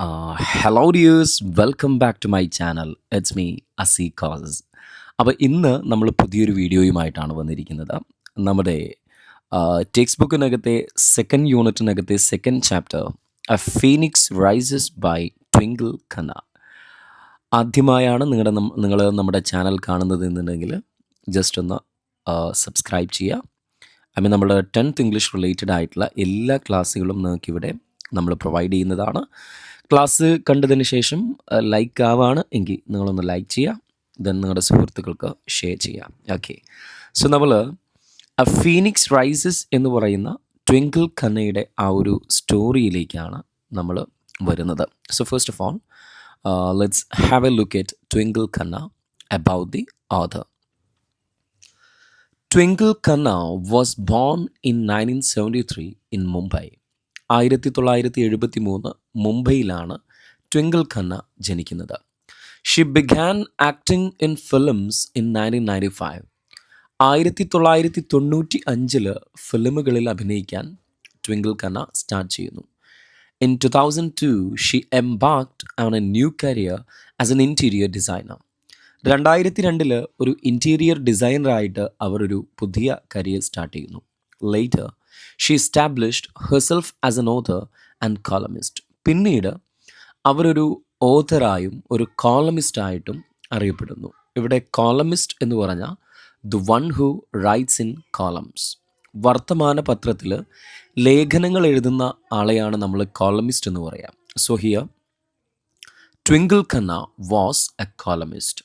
Hello dears, welcome back to my channel. It's me അസി കോസ്. അപ്പോൾ ഇന്ന് നമ്മൾ പുതിയൊരു വീഡിയോയുമായിട്ടാണ് വന്നിരിക്കുന്നത്. നമ്മുടെ ടെക്സ്റ്റ് ബുക്കിനകത്തെ സെക്കൻഡ് യൂണിറ്റിനകത്തെ second chapter a phoenix rises by Twinkle Khanna. ആദ്യമായാണ് നിങ്ങൾ നമ്മുടെ ചാനൽ കാണുന്നത് എന്നുണ്ടെങ്കിൽ ജസ്റ്റ് ഒന്ന് സബ്സ്ക്രൈബ് ചെയ്യുക. നമ്മുടെ 10th ഇംഗ്ലീഷ് റിലേറ്റഡ് ആയിട്ടുള്ള എല്ലാ ക്ലാസ്സുകളും നിങ്ങൾക്കിവിടെ നമ്മൾ പ്രൊവൈഡ് ചെയ്യുന്നതാണ്. ക്ലാസ് കണ്ടതിന് ശേഷം ലൈക്ക് ആവാണ് എങ്കിൽ നിങ്ങളൊന്ന് ലൈക്ക് ചെയ്യുക, ദെൻ നിങ്ങളുടെ സുഹൃത്തുക്കൾക്ക് ഷെയർ ചെയ്യാം. ഓക്കെ, സോ നമ്മൾ എ ഫീനിക്സ് റൈസസ് എന്ന് പറയുന്ന ട്വിങ്കിൾ ഖന്നയുടെ ആ ഒരു സ്റ്റോറിയിലേക്കാണ് നമ്മൾ വരുന്നത്. So first of all let's have a look at Twinkle Khanna about the author. Twinkle Khanna was born in 1973 in Mumbai. 1973 മുംബൈയിലാണ് ട്വിങ്കിൾ ഖന്ന ജനിക്കുന്നത്. She began acting in films in 1995. 1995 ഫിലിമുകളിൽ അഭിനയിക്കാൻ ട്വിങ്കിൾ ഖന്ന സ്റ്റാർട്ട് ചെയ്യുന്നു. In 2002 she embarked on a new career as an interior designer. 2002 ഒരു interior ഡിസൈനറായിട്ട് അവർ ഒരു പുതിയ career start ചെയ്യുന്നു. Later she established herself as an author and columnist. പിന്നീട് അവരൊരു ഓഥറായും ഒരു കോളമിസ്റ്റായിട്ടും അറിയപ്പെടുന്നു. ഇവിടെ കോളമിസ്റ്റ് എന്ന് പറഞ്ഞാൽ the one who rights in columns. വർത്തമാന പത്രത്തിൽ ലേഖനങ്ങൾ എഴുതുന്ന ആളെയാണ് നമ്മൾ കോളമിസ്റ്റ് എന്ന് പറയാം. So here twinkle Khanna was A columnist.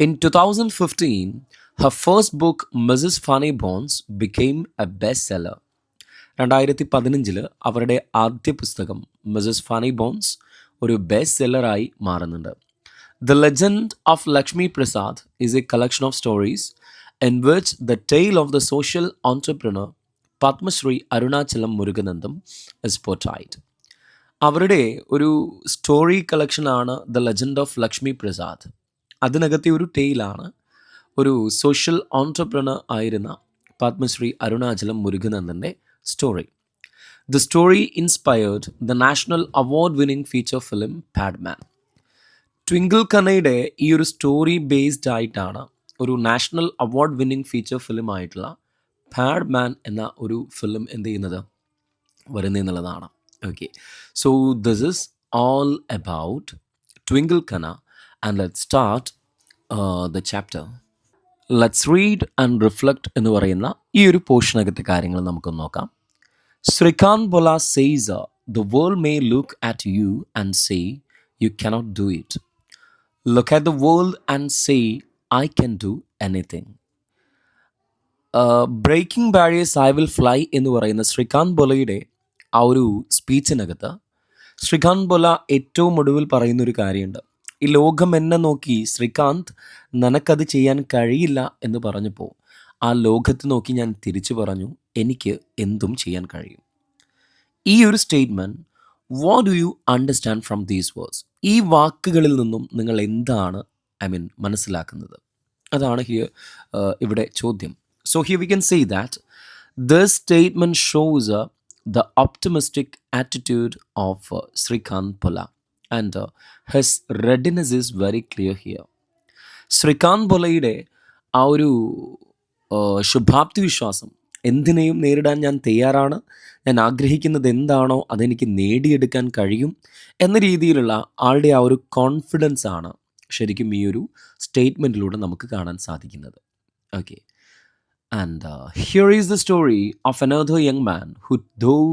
In 2015, her first book, Mrs. Funny Bones, became a bestseller. 2015 അവരുടെ ആദ്യ പുസ്തകം മിസസ് ഫണി ബോൺസ് ഒരു ബെസ്റ്റ് സെല്ലറായി മാറുന്നുണ്ട്. The legend of Lakshmi Prasad is a collection of stories in which the tale of the social entrepreneur Padmashri Arunachalam Muruganantham is portrayed. അവരുടെ ഒരു story കളക്ഷനാണ് the legend of Lakshmi Prasad. അതിനകത്തെ ഒരു ടെയിലാണ് ഒരു സോഷ്യൽ ഓൺട്രപ്രണർ ആയിരുന്ന പത്മശ്രീ അരുണാചലം മുരുകനന്ദൻ്റെ story. The story inspired the national award winning feature film Padman. Twinkle ഖന്നയുടെ ഈ ഒരു സ്റ്റോറി ബേസ്ഡ് ആയിട്ടാണ് ഒരു national award winning feature film ആയിട്ടുള്ള പാഡ്മാൻ എന്ന ഒരു ഫിലിം എന്ത് ചെയ്യുന്നത് വരുന്നതെന്നുള്ളതാണ്. Okay, so this is all about Twinkle Khanna. And let's start the chapter. Let's read and reflect എന്ന് പറയുന്ന ഈ ഒരു പോർഷനകത്തെ കാര്യങ്ങൾ നമുക്കൊന്ന് നോക്കാം. Srikanth Bolla says, the world may look at you and say you cannot do it. Look at the world and say I can do anything. Breaking barriers I will fly എന്ന് പറയുന്ന ശ്രീകാന്ത് ബോലയുടെ ആ ഒരു സ്പീച്ചിനകത്ത് ശ്രീകാന്ത് ബോല ഏറ്റവും ഒടുവിൽ പറയുന്നൊരു കാര്യമുണ്ട്. ഈ ലോകം എന്നെ നോക്കി ശ്രീകാന്ത് നിനക്കത് ചെയ്യാൻ കഴിയില്ല എന്ന് പറഞ്ഞപ്പോൾ ആ ലോകത്ത് നോക്കി ഞാൻ തിരിച്ചു പറഞ്ഞു എനിക്ക് എന്തും ചെയ്യാൻ കഴിയും. ഈ ഒരു statement, what do you understand from these words? ഈ വാക്കുകളിൽ നിന്നും നിങ്ങൾ എന്താണ് മനസ്സിലാക്കുന്നത്? അതാണ് ഇവിടെ ചോദ്യം. So here we can say that this statement shows the optimistic attitude of Srikanth Bola. And his readiness is very clear here. Srikanth ബോലയുടെ ആ ഒരു ശുഭാപ്തി വിശ്വാസം, എന്തിനേയും നേരിടാൻ ഞാൻ തയ്യാറാണ്, ഞാൻ ആഗ്രഹിക്കുന്നത് എന്താണോ അതെനിക്ക് നേടിയെടുക്കാൻ കഴിയും എന്ന രീതിയിലുള്ള ആളുടെ ആ ഒരു കോൺഫിഡൻസ് ആണ് ശരിക്കും ഈ ഒരു സ്റ്റേറ്റ്മെൻറ്റിലൂടെ നമുക്ക് കാണാൻ സാധിക്കുന്നത്. Okay, and here is the story of another young man who, though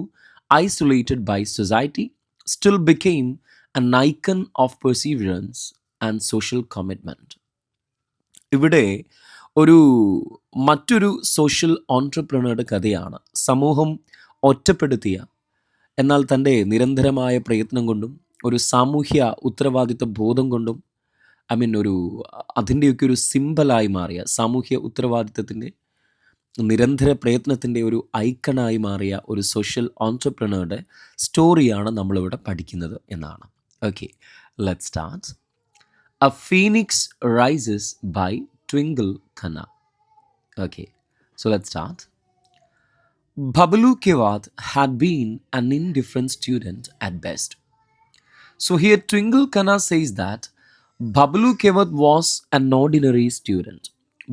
isolated by society, still became an icon of perseverance and social commitment. ഇവിടെ ഒരു മറ്റൊരു സോഷ്യൽ ഓൺട്രപ്രണറുടെ കഥയാണ്. സമൂഹം ഒറ്റപ്പെടുത്തിയ എന്നാൽ തൻ്റെ നിരന്തരമായ പ്രയത്നം കൊണ്ടും ഒരു സാമൂഹ്യ ഉത്തരവാദിത്വ ബോധം കൊണ്ടും ഒരു അതിൻ്റെയൊക്കെ ഒരു സിമ്പലായി മാറിയ സാമൂഹ്യ ഉത്തരവാദിത്വത്തിൻ്റെ നിരന്തര പ്രയത്നത്തിൻ്റെ ഒരു ഐക്കണായി മാറിയ ഒരു സോഷ്യൽ ഓൺട്രപ്രണറുടെ സ്റ്റോറിയാണ് നമ്മളിവിടെ പഠിക്കുന്നത് എന്നാണ്. Okay, let's start. A Phoenix Rises by Twinkle Khanna. Okay, so let's start. Babalu Kewat had been an indifferent student at best. So here Twinkle Khanna says that Bablu Kevat was an ordinary student.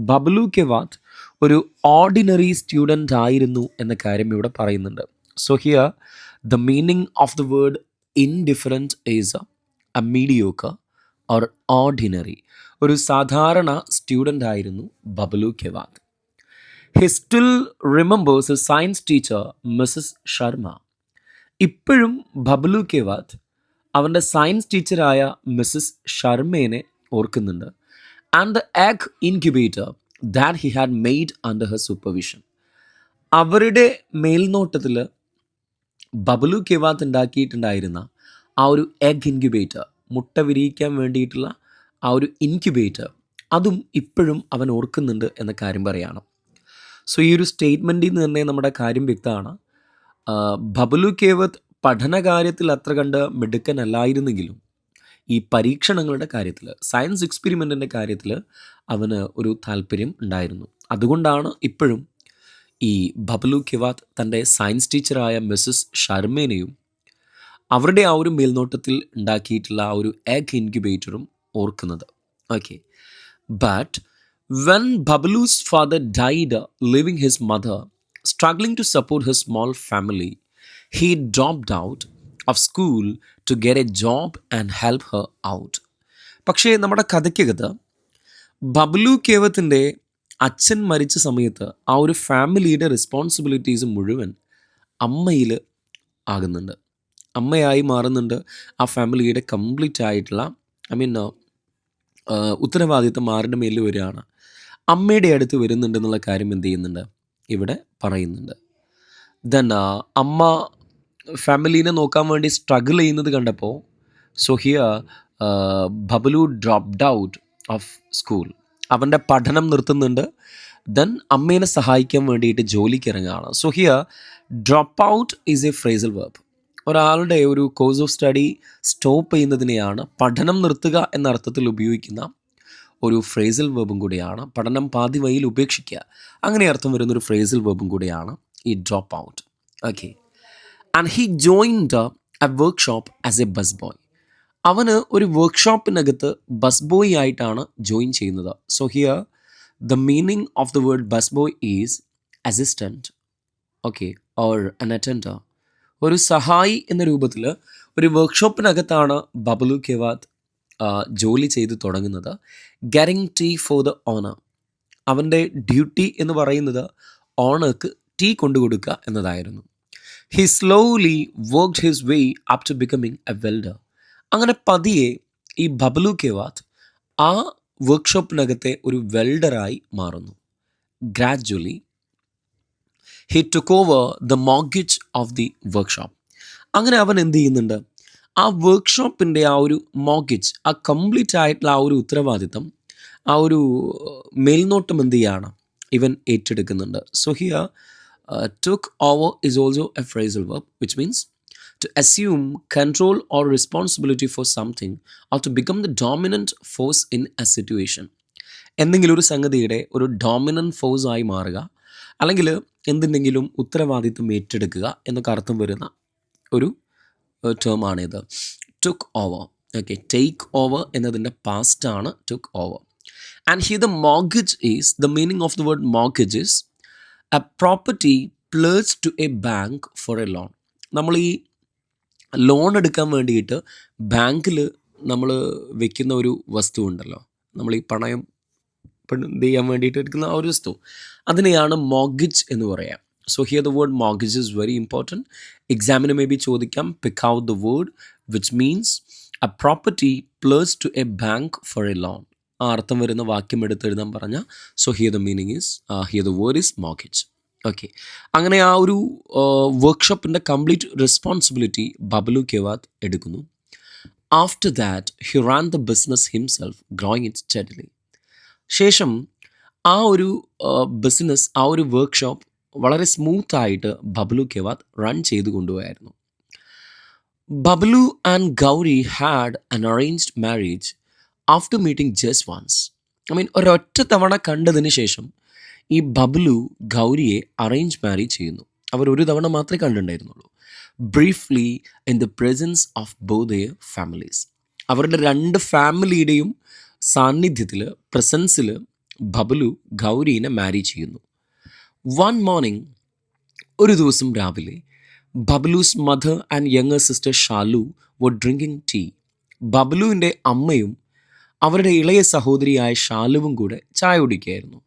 Bablu കെവാത്ത് ഒരു ordinary student ആയിരുന്നു എന്ന കാര്യം ഇവിടെ പറയുന്നുണ്ട്. So here the meaning of the word indifferent is a mediocre or ordinary. ഒരു സാധാരണ student ആയിരുന്നു Bablu Kewat. He still remembers a science teacher Mrs Sharma. ഇപ്പോഴും ബബ്ലു കെവാത്ത് അവൻ്റെ സയൻസ് ടീച്ചറായ മിസ്സസ് ശർമ്മേനെ ഓർക്കുന്നുണ്ട്. And the egg incubator that he had made under her supervision. അവരുടെ മേൽനോട്ടത്തിൽ ബബ്ലു കെവാത്ത് ഉണ്ടാക്കിയിട്ടുണ്ടായിരുന്ന ആ ഒരു എഗ് ഇൻക്യുബേറ്റർ, മുട്ട വിരിയിക്കാൻ വേണ്ടിയിട്ടുള്ള ആ ഒരു ഇൻക്യുബേറ്റർ, അതും ഇപ്പോഴും അവൻ ഓർക്കുന്നുണ്ട് എന്ന കാര്യം പറയുകയാണ്. സോ ഈ ഒരു സ്റ്റേറ്റ്മെൻറ്റിൽ നിന്ന് തന്നെ നമ്മുടെ കാര്യം വ്യക്തമാണ്. ബബ്ലു കെവാത്ത് പഠനകാര്യത്തിൽ അത്ര കണ്ട് മിടുക്കനല്ലായിരുന്നെങ്കിലും ഈ പരീക്ഷണങ്ങളുടെ കാര്യത്തിൽ, സയൻസ് എക്സ്പെരിമെൻറ്റിൻ്റെ കാര്യത്തിൽ അവന് ഒരു താല്പര്യം ഉണ്ടായിരുന്നു. അതുകൊണ്ടാണ് ഇപ്പോഴും ഈ ബബ്ലു കെവാത്ത് തൻ്റെ സയൻസ് ടീച്ചറായ മിസ്സസ് ശർമ്മേനെയും അവരുടെ ആ ഒരു മേൽനോട്ടത്തിൽ ഉണ്ടാക്കിയിട്ടുള്ള ആ ഒരു എഗ് ഇൻക്യുബേറ്ററും ഓർക്കുന്നത്. Okay, but when Bablu's father died living his mother struggling to support his small family, he dropped out of school to get a job and help her out. പക്ഷേ നമ്മുടെ കഥയ്ക്കകത്ത് ബബ്ലു കെവാത്തിൻ്റെ അച്ഛൻ മരിച്ച സമയത്ത് ആ ഒരു ഫാമിലിയുടെ റെസ്പോൺസിബിലിറ്റീസ് മുഴുവൻ അമ്മയിൽ ആകുന്നുണ്ട്, അമ്മയായി മാറുന്നുണ്ട്. ആ ഫാമിലിയുടെ കംപ്ലീറ്റ് ആയിട്ടുള്ള ഉത്തരവാദിത്തം ആരുടെ മേലിൽ വരികയാണ്? അമ്മയുടെ അടുത്ത് വരുന്നുണ്ടെന്നുള്ള കാര്യം എന്ത് ചെയ്യുന്നുണ്ട്? ഇവിടെ പറയുന്നുണ്ട്. ദെൻ അമ്മ ഫാമിലീനെ നോക്കാൻ വേണ്ടി സ്ട്രഗിൾ ചെയ്യുന്നത് കണ്ടപ്പോൾ so here Bablu dropped out of school. അവൻ്റെ പഠനം നിർത്തുന്നുണ്ട്. ദെൻ അമ്മേനെ സഹായിക്കാൻ വേണ്ടിയിട്ട് ജോലിക്ക് ഇറങ്ങുകയാണ്. So here drop out is A phrasal verb. ഒരാളുടെ ഒരു കോഴ്സ് ഓഫ് സ്റ്റഡി സ്റ്റോപ്പ് ചെയ്യുന്നതിനെയാണ് പഠനം നിർത്തുക എന്ന അർത്ഥത്തിൽ ഉപയോഗിക്കുന്ന ഒരു ഫ്രേസൽ വെർബും കൂടിയാണ്. പഠനം പാതി വഴിയിൽ ഉപേക്ഷിക്കുക, അങ്ങനെ അർത്ഥം വരുന്നൊരു ഫ്രേസൽ വെർബും കൂടിയാണ് ഈ drop out. Okay, and he joined A workshop as A bus boy. അവന് ഒരു വർക്ക്ഷോപ്പിനകത്ത് ബസ് ബോയ് ആയിട്ടാണ് ജോയിൻ ചെയ്യുന്നത്. So here the meaning of the word bus boy is assistant, okay, or അൻ അറ്റൻഡർ. ഒരു സഹായി എന്ന രൂപത്തിൽ ഒരു വർക്ക്ഷോപ്പിനകത്താണ് ബബ്ലു കെവാത്ത് ജോലി ചെയ്ത് തുടങ്ങുന്നത്. Getting tea for the owner. അവൻ്റെ ഡ്യൂട്ടി എന്ന് പറയുന്നത് ഓണർക്ക് ടീ കൊണ്ടുകൊടുക്കുക എന്നതായിരുന്നു. He slowly worked his way up to becoming a welder. അങ്ങനെ പതിയെ ഈ ബബ്ലു കെവാത്ത് ആ വർക്ക്ഷോപ്പിനകത്തെ ഒരു വെൽഡറായി മാറുന്നു. Gradually he took over the mortgage of the workshop. അങ്ങനെ അവൻ എന്ത് ചെയ്യുന്നുണ്ട്? ആ വർക്ക്ഷോപ്പിൻ്റെ ആ ഒരു മോർഗേജ്, ആ കംപ്ലീറ്റ് ആയിട്ടുള്ള ആ ഒരു ഉത്തരവാദിത്തം, ആ ഒരു മേൽനോട്ടം എന്ത് ചെയ്യാണ്? ഇവൻ ഏറ്റെടുക്കുന്നുണ്ട്. So here took over is also a phrasal verb which means to assume control or responsibility for something or to become the dominant force in a situation. എന്തെങ്കിലും ഒരു സംഗതിയുടെ ഒരു ഡോമിനൻറ്റ് ഫോഴ്സായി മാറുക, അല്ലെങ്കിൽ എന്തിൻ്റെങ്കിലും ഉത്തരവാദിത്തം ഏറ്റെടുക്കുക എന്നൊക്കെ അർത്ഥം വരുന്ന ഒരു ടേമാണിത്, took over. Okay, take over എന്നതിൻ്റെ പാസ്റ്റാണ് took over. And here the mortgage is, the meaning of the word mortgage is a property placed to a bank for a loan. നമ്മൾ ഈ ലോൺ എടുക്കാൻ വേണ്ടിയിട്ട് ബാങ്കിൽ നമ്മൾ വെക്കുന്ന ഒരു വസ്തു ഉണ്ടല്ലോ, നമ്മൾ ഈ പണയം എന്ത് ചെയ്യാൻ വേണ്ടിയിട്ട് എടുക്കുന്ന ആ ഒരു വസ്തു, അതിനെയാണ് മോർഗേജ് എന്ന് പറയാം. So here the word mortgage is very important. Examiner may be chodikam, pick out the word which means a property pledged to a bank for a loan. ആ അർത്ഥം വരുന്ന വാക്യം എടുത്ത് എഴുതാൻ പറഞ്ഞാൽ so here the meaning is, here the word is mortgage. Okay, അങ്ങനെ ആ ഒരു വർക്ക്ഷോപ്പിൻ്റെ കംപ്ലീറ്റ് റെസ്പോൺസിബിലിറ്റി ബബ്ലു കെവാത്ത് എടുക്കുന്നു. After that he Rann the business himself, growing it steadily. ശേഷം ആ ഒരു ബിസിനസ്, ആ ഒരു വർക്ക്ഷോപ്പ് വളരെ സ്മൂത്തായിട്ട് ബബ്ലു കെവാത്ത് റൺ ചെയ്ത് കൊണ്ടുപോയായിരുന്നു. Bablu and Gauri had an arranged marriage after meeting just once. ഒരൊറ്റ തവണ കണ്ടതിന് ശേഷം ഈ ബബ്ലു ഗൗരിയെ അറേഞ്ച് മാരേജ് ചെയ്യുന്നു. അവർ ഒരു തവണ മാത്രമേ കണ്ടിട്ടുണ്ടായിരുന്നുള്ളൂ. Briefly in the presence of both their families. അവരുടെ രണ്ട് ഫാമിലിയുടെയും സാന്നിധ്യത്തിൽ, പ്രസൻസിൽ ബബ്ലു ഗൗരീനെ മാരി ചെയ്യുന്നു. വൺ മോർണിംഗ്, ഒരു ദിവസം രാവിലെ, Bablu's mother and younger sister Shalu were drinking tea. ബബ്ലുവിൻ്റെ അമ്മയും അവരുടെ ഇളയ സഹോദരിയായ ഷാലുവും കൂടെ ചായ കുടിക്കുകയായിരുന്നു.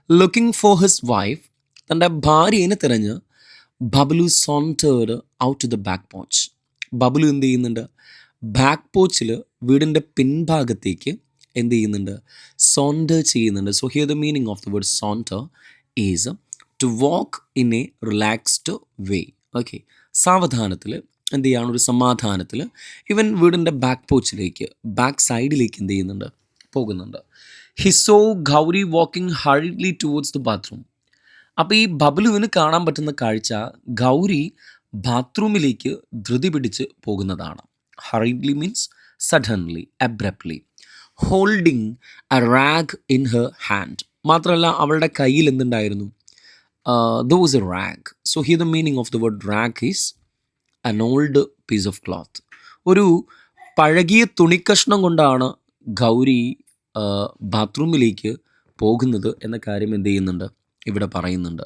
ലുക്കിംഗ് ഫോർ ഹിസ് വൈഫ്, തൻ്റെ ഭാര്യയെ തിരഞ്ഞ് Bablu sauntered out to the back porch. Bablu എന്ത് ചെയ്യുന്നുണ്ട്? ബാക്ക് പോച്ചിൽ, വീടിൻ്റെ പിൻഭാഗത്തേക്ക് എന്ത് ചെയ്യുന്നുണ്ട്? സോണ്ടർ ചെയ്യുന്നുണ്ട്. So here the meaning of the word saunter is to walk in a relaxed way. Okay, സാവധാനത്തിൽ എന്ത് ചെയ്യാണ്? ഒരു സമാധാനത്തിൽ ഇവൻ വീടിൻ്റെ ബാക്ക് പോച്ചിലേക്ക്, ബാക്ക് സൈഡിലേക്ക് എന്ത് ചെയ്യുന്നുണ്ട്? പോകുന്നുണ്ട്. He so Gauri walking hurriedly towards the bathroom. അപ്പോൾ ഈ ബബ്ലുവിന് കാണാൻ പറ്റുന്ന കാഴ്ച ഗൗരി ബാത്റൂമിലേക്ക് ധൃതി പിടിച്ച് പോകുന്നതാണ്. Hurriedly means suddenly, abruptly. Holding a rag in her hand. മാത്രമല്ല അവളുടെ കയ്യിൽ എന്തുണ്ടായിരുന്നു? There was a rag. So here the meaning of the word rag is an old piece of cloth. ഒരു പഴകിയ തുണിക്കഷ്ണം കൊണ്ടാണ് ഗൗരി ബാത്റൂമിലേക്ക് പോകുന്നത് എന്ന കാര്യം എന്ത് ചെയ്യുന്നുണ്ട്? ഇവിടെ പറയുന്നുണ്ട്.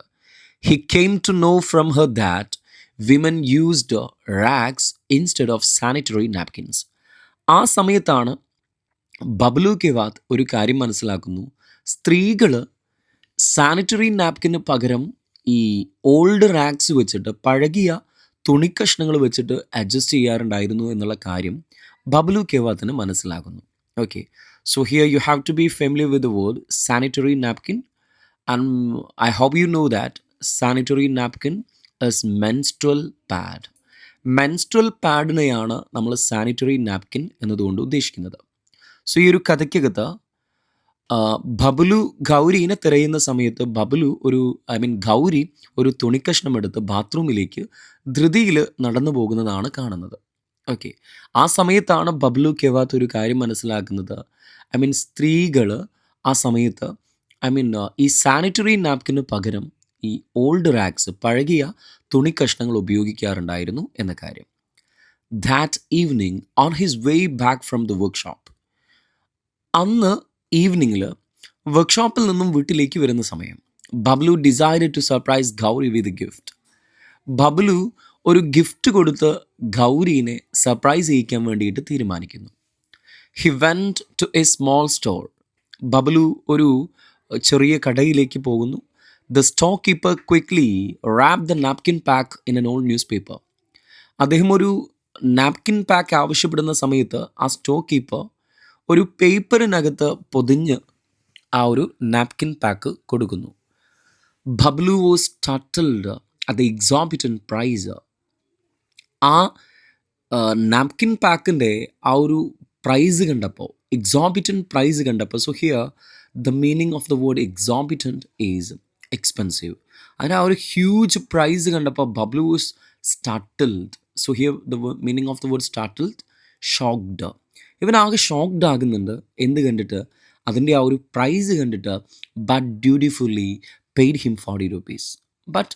He came to know from her that women used rags instead of sanitary napkins. ആ സമയത്താണ് ബബ്ലു കെവാത്ത് ഒരു കാര്യം മനസ്സിലാക്കുന്നു. സ്ത്രീകൾ സാനിറ്ററി നാപ്കിന് പകരം ഈ ഓൾഡ് റാഗ്സ് വെച്ചിട്ട്, പഴകിയ തുണിക്കഷ്ണങ്ങൾ വെച്ചിട്ട് അഡ്ജസ്റ്റ് ചെയ്യാറുണ്ടായിരുന്നു എന്നുള്ള കാര്യം ബബ്ലു കെവാത്തിന് മനസ്സിലാകുന്നു. Okay, so here you have to be familiar with the word sanitary napkin, and I hope you know that sanitary napkin is menstrual pad. Menstrual പാഡിനെയാണ് നമ്മൾ സാനിറ്ററി നാപ്കിൻ എന്നതുകൊണ്ട് ഉദ്ദേശിക്കുന്നത്. സോ ഈ ഒരു കഥയ്ക്കകത്ത് ബബ്ലു ഗൗരീനെ തിരയുന്ന സമയത്ത് ഗൗരി ഒരു തുണിക്കഷ്ണം എടുത്ത് ബാത്റൂമിലേക്ക് ധൃതിയിൽ നടന്നു പോകുന്നതാണ് കാണുന്നത്. ഓക്കെ, ആ സമയത്താണ് ബബ്ലു കെവാത്ത് ഒരു കാര്യം മനസ്സിലാക്കുന്നത്. സ്ത്രീകൾ ആ സമയത്ത് ഈ സാനിറ്ററി നാപ്കിന് പകരം ഈ ഓൾഡ് റാഗ്സ്, പഴകിയ തുണിക്കഷ്ണങ്ങൾ ഉപയോഗിക്കാറുണ്ടായിരുന്നു എന്ന കാര്യം. That evening on his way back from the workshop. അന്ന് ഈവനിങ്ങിൽ വർക്ക്ഷോപ്പിൽ നിന്നും വീട്ടിലേക്ക് വരുന്ന സമയം Bablu decided to surprise Gauri with gift. Bablu ഒരു ഗിഫ്റ്റ് കൊടുത്ത് ഗൗരീനെ സർപ്രൈസ് ചെയ്യിക്കാൻ വേണ്ടിയിട്ട് തീരുമാനിക്കുന്നു. He went to a small store. Bablu ഒരു ചെറിയ കടയിലേക്ക് പോകുന്നു. The store keeper quickly wrap the napkin pack in an old news paper. അദ്ദേഹം ഒരു നാപ്കിൻ പാക്ക് ആവശ്യപ്പെടുന്ന സമയത്ത് ആ സ്റ്റോർ കീപ്പർ ഒരു പേപ്പറിനകത്ത് പൊതിഞ്ഞ് ആ ഒരു നാപ്കിൻ പാക്ക് കൊടുക്കുന്നു. Bablu was startled at the exorbitant price. ആ നാപ്കിൻ പാക്കിൻ്റെ ആ ഒരു പ്രൈസ് കണ്ടപ്പോൾ, എക്സോർബിറ്റന്റ് പ്രൈസ് കണ്ടപ്പോൾ, so here the meaning of the word exorbitant is expensive. അതിന് ആ ഒരു ഹ്യൂജ് പ്രൈസ് കണ്ടപ്പോൾ Bablu was startled. So here the meaning of the word startled, shocked. ഇവനാകെ ഷോക്ക്ഡ് ആകുന്നുണ്ട്. എന്ത് കണ്ടിട്ട്? അതിൻ്റെ ആ ഒരു പ്രൈസ് കണ്ടിട്ട്. But dutifully paid him 40 rupees. But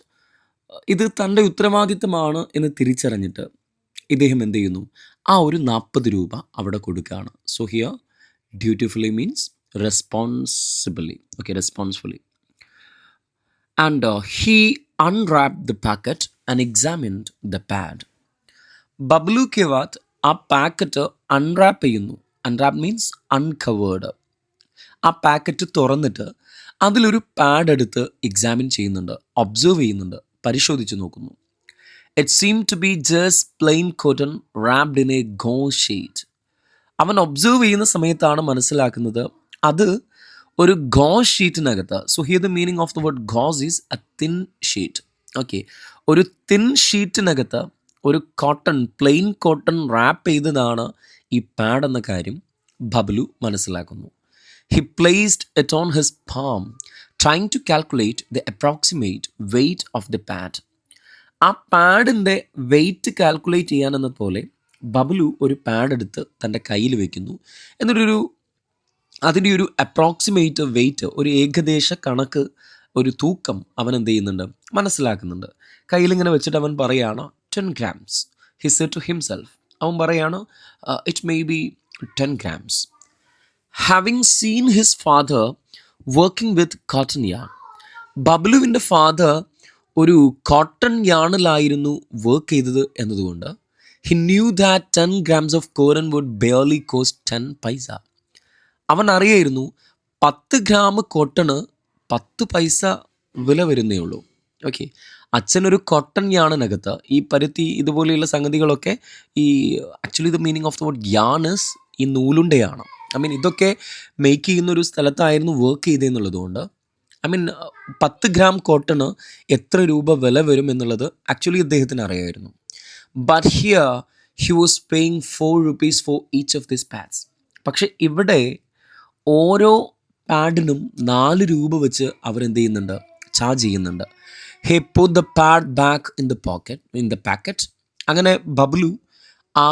ഇത് തൻ്റെ ഉത്തരവാദിത്തമാണ് എന്ന് തിരിച്ചറിഞ്ഞിട്ട് ഇദ്ദേഹം എന്ത് ചെയ്യുന്നു? ആ ഒരു 40 രൂപ അവിടെ കൊടുക്കുകയാണ്. So here dutifully means responsibly. Okay, responsibly. And he unwrapped the packet and examined the pad. Bablu Kewat ആ പാക്കറ്റ് അൺറാപ്പ് ചെയ്യുന്നു. Unwrap means uncovered. ആ പാക്കറ്റ് തുറന്നിട്ട് അതിലൊരു പാഡ് എടുത്ത് എക്സാമിൻ ചെയ്യുന്നുണ്ട്, ഒബ്സർവ് ചെയ്യുന്നുണ്ട്, പരിശോധിച്ച് നോക്കുന്നു. It seem to be just plain cotton wrapped in a gauze sheet. അവൻ ഒബ്സർവ് ചെയ്യുന്ന സമയത്താണ് മനസ്സിലാക്കുന്നത് അത് ഒരു ഗോസ് ഷീറ്റിനകത്ത്. So here the meaning of the word gauze is a thin sheet. Okay, ഒരു തിൻ ഷീറ്റിനകത്ത് ഒരു കോട്ടൺ, പ്ലെയിൻ കോട്ടൺ റാപ്പ് ചെയ്തതാണ് ഈ പാഡ് എന്ന കാര്യം ബബ്ലു മനസ്സിലാക്കുന്നു. He placed it on his palm trying to calculate the approximate weight of the pad. ആ പാഡിൻ്റെ വെയ്റ്റ് കാൽക്കുലേറ്റ് ചെയ്യാനെന്ന പോലെ ബബ്ലു ഒരു പാഡ് എടുത്ത് തൻ്റെ കയ്യിൽ വയ്ക്കുന്നു. എന്നിട്ടൊരു അതിൻ്റെ ഒരു അപ്രോക്സിമേറ്റ് വെയ്റ്റ്, ഒരു ഏകദേശ കണക്ക്, ഒരു തൂക്കം അവൻ എന്ത് ചെയ്യുന്നുണ്ട്? മനസ്സിലാക്കുന്നുണ്ട്. കയ്യിലിങ്ങനെ വെച്ചിട്ട് അവൻ പറയുകയാണ് 10 grams. He said to himself. അവൻ പറയാണ്, it may be 10 grams. Having seen his father working with cotton yarn. ബബ്ലുവിൻ്റെ ഫാദർ ഒരു കോട്ടൺ യാണിലായിരുന്നു വർക്ക് ചെയ്തത് എന്നതുകൊണ്ട് he knew that 10 grams of cotton would barely cost 10 paisa. അവൻ അറിയായിരുന്നു 10 ഗ്രാം കോട്ടണ് 10 പൈസ വില വരുന്നേ ഉള്ളൂ. ഓക്കെ, അച്ഛനൊരു കോട്ടൺ യാണിനകത്ത് ഈ പരുത്തി ഇതുപോലെയുള്ള സംഗതികളൊക്കെ ഈ actually the meaning of the word yarn is ഈ നൂലുണ്ടയാണ്. ഐ മീൻ ഇതൊക്കെ മേക്ക് ചെയ്യുന്ന ഒരു സ്ഥലത്തായിരുന്നു വർക്ക് ചെയ്തതെന്നുള്ളതുകൊണ്ട് 10 ഗ്രാം കോട്ടണ് എത്ര രൂപ വില വരും എന്നുള്ളത് ആക്ച്വലി അദ്ദേഹത്തിന് അറിയായിരുന്നു. But here he was paying 4 rupees for each of this pads. പക്ഷെ ഇവിടെ ഓരോ പാഡിനും 4 രൂപ വെച്ച് അവരെന്ത് ചെയ്യുന്നുണ്ട്, ചാർജ് ചെയ്യുന്നുണ്ട്. He put the pad back in the packet. അങ്ങനെ ബബ്ലു ആ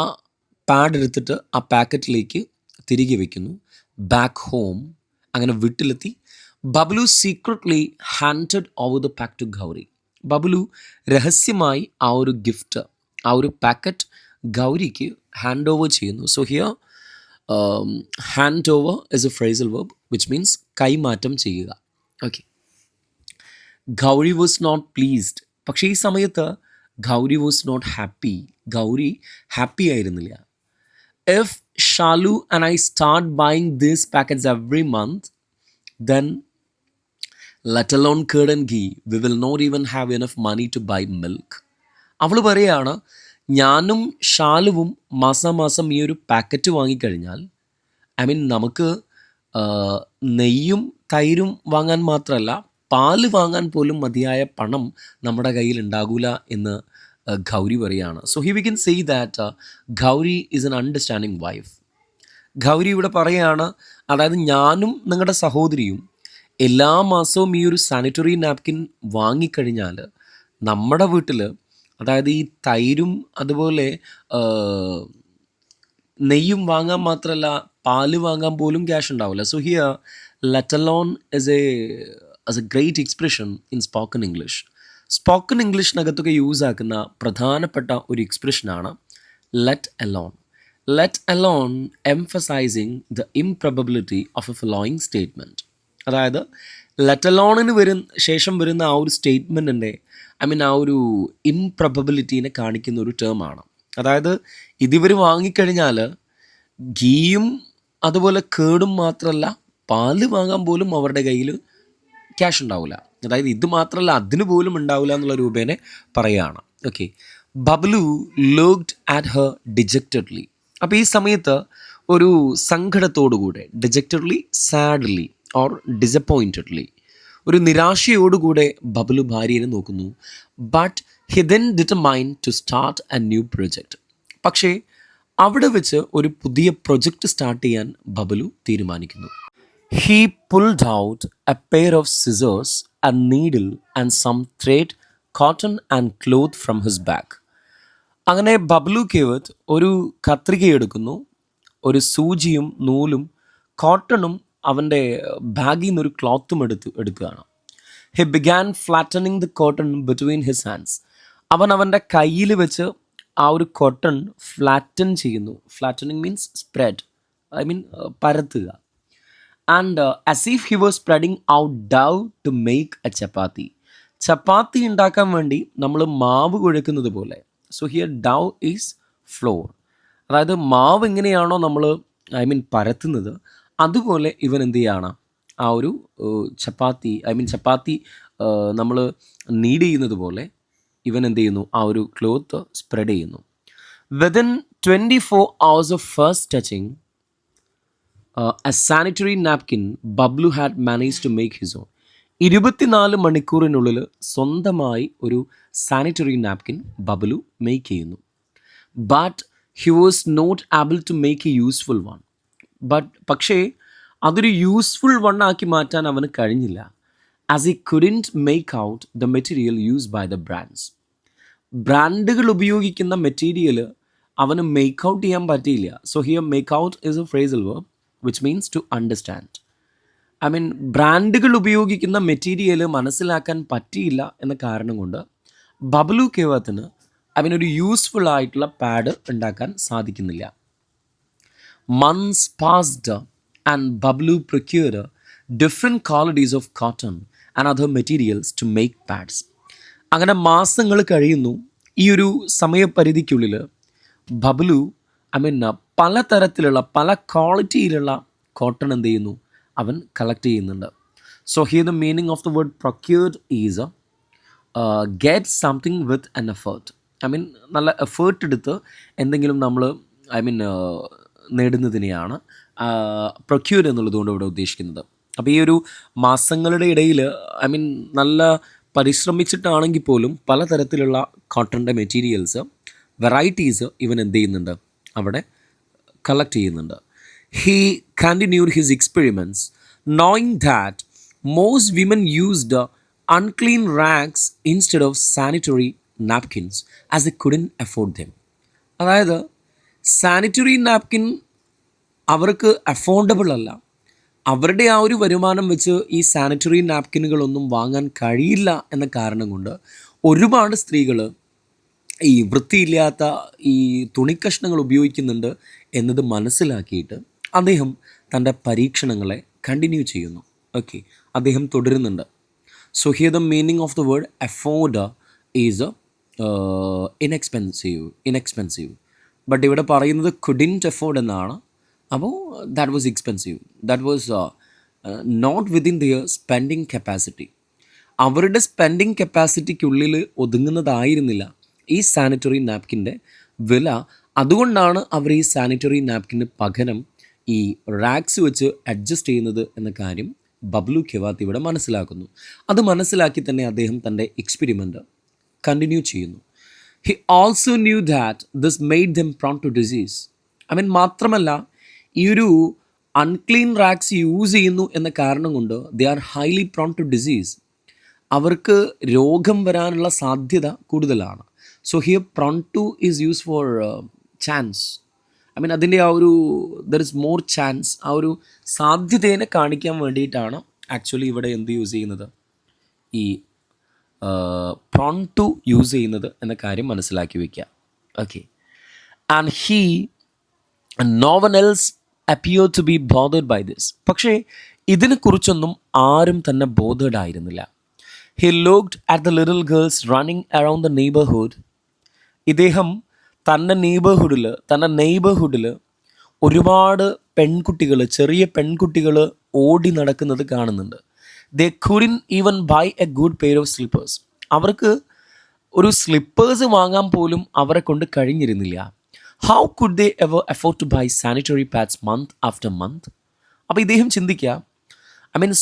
പാഡ് എടുത്തിട്ട് ആ പാക്കറ്റിലേക്ക് തിരികെ വയ്ക്കുന്നു. ബാക്ക് ഹോം, അങ്ങനെ വീട്ടിലെത്തി. Bablu secretly handed over the pack to Gauri. Bablu രഹസ്യമായി ആ ഒരു ഗിഫ്റ്റ്, ആ ഒരു പാക്കറ്റ് ഗൗരിക്ക് ഹാൻഡ് ഓവർ ചെയ്യുന്നു. So here hand over is a phrasal verb which means കൈമാറ്റം ചെയ്യുക. Okay, Gauri was not pleased. പക്ഷേ ഈ സമയത്ത് Gauri was not happy. Gauri happy ആയിരുന്നില്ല. If Shalu and I start buying these packets every month then let alone curd and ghee, we will not even have enough money to buy milk. അവൾ പറയുകയാണ്, ഞാനും ഷാലുവും മാസം ഈ ഒരു പാക്കറ്റ് വാങ്ങിക്കഴിഞ്ഞാൽ നമുക്ക് നെയ്യും തൈരും വാങ്ങാൻ മാത്രമല്ല പാല് വാങ്ങാൻ പോലും മതിയായ പണം നമ്മുടെ കയ്യിൽ ഉണ്ടാകൂല എന്ന് ഗൗരി പറയുകയാണ്. So he we can say that Gauri is N understanding wife. Gauri ഇവിടെ പറയുകയാണ്, അതായത് ഞാനും നിങ്ങളുടെ സഹോദരിയും എല്ലാ മാസവും ഈ ഒരു സാനിറ്ററി നാപ്കിൻ വാങ്ങിക്കഴിഞ്ഞാൽ നമ്മുടെ വീട്ടിൽ, അതായത് ഈ തൈരും അതുപോലെ നെയ്യും വാങ്ങാൻ മാത്രമല്ല പാല് വാങ്ങാൻ പോലും ക്യാഷ് ഉണ്ടാവില്ല. So here let alone is a great expression in spoken English. Spoken ഇംഗ്ലീഷിനകത്തൊക്കെ യൂസ് ആക്കുന്ന പ്രധാനപ്പെട്ട ഒരു എക്സ്പ്രഷനാണ് let alone. Let alone emphasizing the improbability of a following statement. അതായത് ലെറ്റ് അലോണിന് ശേഷം വരുന്ന ആ ഒരു സ്റ്റേറ്റ്മെൻറ്റിൻ്റെ ആ ഒരു ഇംപ്രബബിലിറ്റീനെ കാണിക്കുന്ന ഒരു ടേമാണ്. അതായത് ഇതിവർ വാങ്ങിക്കഴിഞ്ഞാൽ ഗീയും അതുപോലെ കേടും മാത്രമല്ല പാല് വാങ്ങാൻ പോലും അവരുടെ കയ്യിൽ ക്യാഷ് ഉണ്ടാവില്ല. അതായത് ഇത് മാത്രമല്ല അതിന് പോലും ഉണ്ടാവില്ല എന്നുള്ള രൂപേനെ പറയുകയാണ്. Okay, Bablu looked at her dejectedly. അപ്പോൾ ഈ സമയത്ത് ഒരു സങ്കടത്തോടുകൂടെ, ഡിജക്റ്റഡ്ലി, സാഡ്ലി ഓർ ഡിസപ്പോയിൻറ്റഡ്ലി, ഒരു നിരാശയോടുകൂടെ ബബ്ലു ഭാര്യയെ നോക്കുന്നു. But he then determined to start a new project. പക്ഷേ അവിടെ വെച്ച് ഒരു പുതിയ പ്രൊജക്റ്റ് സ്റ്റാർട്ട് ചെയ്യാൻ ബബ്ലു തീരുമാനിക്കുന്നു. He pulled out a pair of scissors, a needle and some thread, cotton and cloth from his bag. അങ്ങനെ ബബ്ലു കേവത്ത് ഒരു കത്രിക എടുക്കുന്നു, ഒരു സൂചിയും നൂലും കോട്ടണും അവൻ്റെ ബാഗിൽ നിന്നൊരു ക്ലോത്തും എടുക്കുകയാണ്. He began flattening the cotton between his hands. അവൻ്റെ കയ്യിൽ വെച്ച് ആ ഒരു കോട്ടൺ ഫ്ലാറ്റൻ ചെയ്യുന്നു. ഫ്ലാറ്റനിങ് മീൻസ് സ്പ്രെഡ്, പരത്തുക. And as if he was spreading out dough to make a chapati. Chapati ഉണ്ടാക്കാൻ വേണ്ടി നമ്മൾ മാവ് കുഴക്കുന്നത് പോലെ. So here dough is flour. അതായത് മാവ് എങ്ങനെയാണോ നമ്മൾ പരത്തുന്നത് അതുപോലെ ഇവൻ എന്ത് ചെയ്യാണ്, ആ ഒരു ചപ്പാത്തി നമ്മൾ നീഡ് ചെയ്യുന്നത് പോലെ ഇവൻ എന്ത് ചെയ്യുന്നു, ആ ഒരു ക്ലോത്ത് സ്പ്രെഡ് ചെയ്യുന്നു. Within 24 hours of first touching a sanitary napkin, Bablu had managed to make his own. 24 മണിക്കൂറിനുള്ളിൽ സ്വന്തമായി ഒരു സാനിറ്ററി നാപ്കിൻ ബബ്ലു മേക്ക് ചെയ്യുന്നു. But he was not able to make a useful one. പക്ഷേ അതൊരു യൂസ്ഫുൾ വൺ ആക്കി മാറ്റാൻ അവന് കഴിഞ്ഞില്ല. As he couldn't make out the material used by the brands. ബ്രാൻഡുകൾ ഉപയോഗിക്കുന്ന മെറ്റീരിയൽ അവന് മേക്ക് ഔട്ട് ചെയ്യാൻ പറ്റിയില്ല. So here make out is a phrasal verb which means to understand. ബ്രാൻഡുകൾ ഉപയോഗിക്കുന്ന മെറ്റീരിയൽ മനസ്സിലാക്കാൻ പറ്റിയില്ല എന്ന കാരണം കൊണ്ട് ബബ്ലു കേവത്തിന് അവനൊരു യൂസ്ഫുൾ ആയിട്ടുള്ള പാഡ് ഉണ്ടാക്കാൻ സാധിക്കുന്നില്ല. Months passed and Bablu procured different qualities of cotton and other materials to make pads. അങ്ങനെ മാസങ്ങൾ കഴിയുന്നു. ഈ ഒരു സമയപരിധിക്കുള്ളിൽ ബബ്ലു പലതരത്തിലുള്ള പല ക്വാളിറ്റിയിലുള്ള കോട്ടൺ എന്ത് ചെയ്യുന്നു, അവൻ കളക്ട് ചെയ്യുന്നുണ്ട്. So here the meaning of the word procured is get something with N effort. നല്ല എഫേർട്ട് എടുത്ത് എന്തെങ്കിലും നമ്മൾ നേടുന്നതിനെയാണ് പ്രൊക്യൂർ എന്നുള്ളതുകൊണ്ട് ഇവിടെ ഉദ്ദേശിക്കുന്നത്. അപ്പോൾ ഈ ഒരു മാസങ്ങളുടെ ഇടയിൽ നല്ല പരിശ്രമിച്ചിട്ടാണെങ്കിൽ പോലും പലതരത്തിലുള്ള കോട്ടൻ്റെ മെറ്റീരിയൽസ്, വെറൈറ്റീസ് ഇവൻ എന്ത് ചെയ്യുന്നുണ്ട്, അവിടെ കളക്ട് ചെയ്യുന്നുണ്ട്. He continued his experiments knowing that most women used unclean rags instead of sanitary napkins as they couldn't afford them. അതായത് സാനിറ്ററി നാപ്കിൻ അവർക്ക് അഫോർഡബിൾ അല്ല. അവരുടെ ആ ഒരു വരുമാനം വെച്ച് ഈ സാനിറ്ററി നാപ്കിനുകളൊന്നും വാങ്ങാൻ കഴിയില്ല എന്ന കാരണം കൊണ്ട് ഒരുപാട് സ്ത്രീകൾ ഈ വൃത്തിയില്ലാത്ത ഈ തുണിക്കഷ്ണങ്ങൾ ഉപയോഗിക്കുന്നുണ്ട് എന്നത് മനസ്സിലാക്കിയിട്ട് അദ്ദേഹം തൻ്റെ പരീക്ഷണങ്ങളെ കണ്ടിന്യൂ ചെയ്യുന്നു. ഓക്കെ, അദ്ദേഹം തുടരുന്നുണ്ട്. So here the meaning of the word afford is inexpensive. But ഇവിടെ പറയുന്നത് കുഡിൻറ്റ് അഫോർഡ് എന്നാണ്. അപ്പോൾ that was expensive, that was not within their spending capacity. അവരുടെ സ്പെൻഡിങ് കപ്പാസിറ്റിക്കുള്ളിൽ ഒതുങ്ങുന്നതായിരുന്നില്ല ഈ സാനിറ്ററി നാപ്കിൻ്റെ വില. അതുകൊണ്ടാണ് അവർ ഈ സാനിറ്ററി നാപ്കിന് പകരം ഈ റാക്സ് വെച്ച് അഡ്ജസ്റ്റ് ചെയ്യുന്നത് എന്ന കാര്യം ബബ്ലു ഖെവാത്ത് ഇവിടെ മനസ്സിലാക്കുന്നു. അത് മനസ്സിലാക്കി തന്നെ അദ്ദേഹം തൻ്റെ എക്സ്പെരിമെൻ്റ് കണ്ടിന്യൂ ചെയ്യുന്നു. He also knew that this made them prone to disease. മാത്രമല്ല ഈ ഒരു അൺക്ലീൻ റാക്സ് യൂസ് ചെയ്യുന്നു എന്ന കാരണം കൊണ്ട് they are highly prone to disease. അവർക്ക് രോഗം വരാനുള്ള സാധ്യത കൂടുതലാണ്. So here prone to is use for chance. അതിൻ്റെ ആ ഒരു ദർ ഇസ് മോർ ചാൻസ്, ആ ഒരു സാധ്യതയെ കാണിക്കാൻ വേണ്ടിയിട്ടാണ് ആക്ച്വലി ഇവിടെ എന്ത് യൂസ് ചെയ്യുന്നത്, ഈ പ്രോൺ ടു യൂസ് ചെയ്യുന്നത് എന്ന കാര്യം മനസ്സിലാക്കി വയ്ക്കുക. Okay, and he no one else appear to be bothered by this. പക്ഷേ ഇതിനെക്കുറിച്ചൊന്നും ആരും തന്നെ ബോതേഡ് ആയിരുന്നില്ല. He looked at the little girls running around the neighbourhood. ഇദ്ദേഹം തൻ്റെ നെയ്ബർഹുഡിൽ ഒരുപാട് പെൺകുട്ടികൾ, ചെറിയ പെൺകുട്ടികൾ ഓടി നടക്കുന്നത് കാണുന്നുണ്ട്. They couldn't even buy a good pair of slippers. അവർക്ക് ഒരു സ്ലിപ്പേഴ്സ് വാങ്ങാൻ പോലും അവരെ കൊണ്ട് കഴിഞ്ഞിരുന്നില്ല. How could they ever afford to buy sanitary pads month after month? അപ്പോൾ ഇദ്ദേഹം ചിന്തിക്കുക,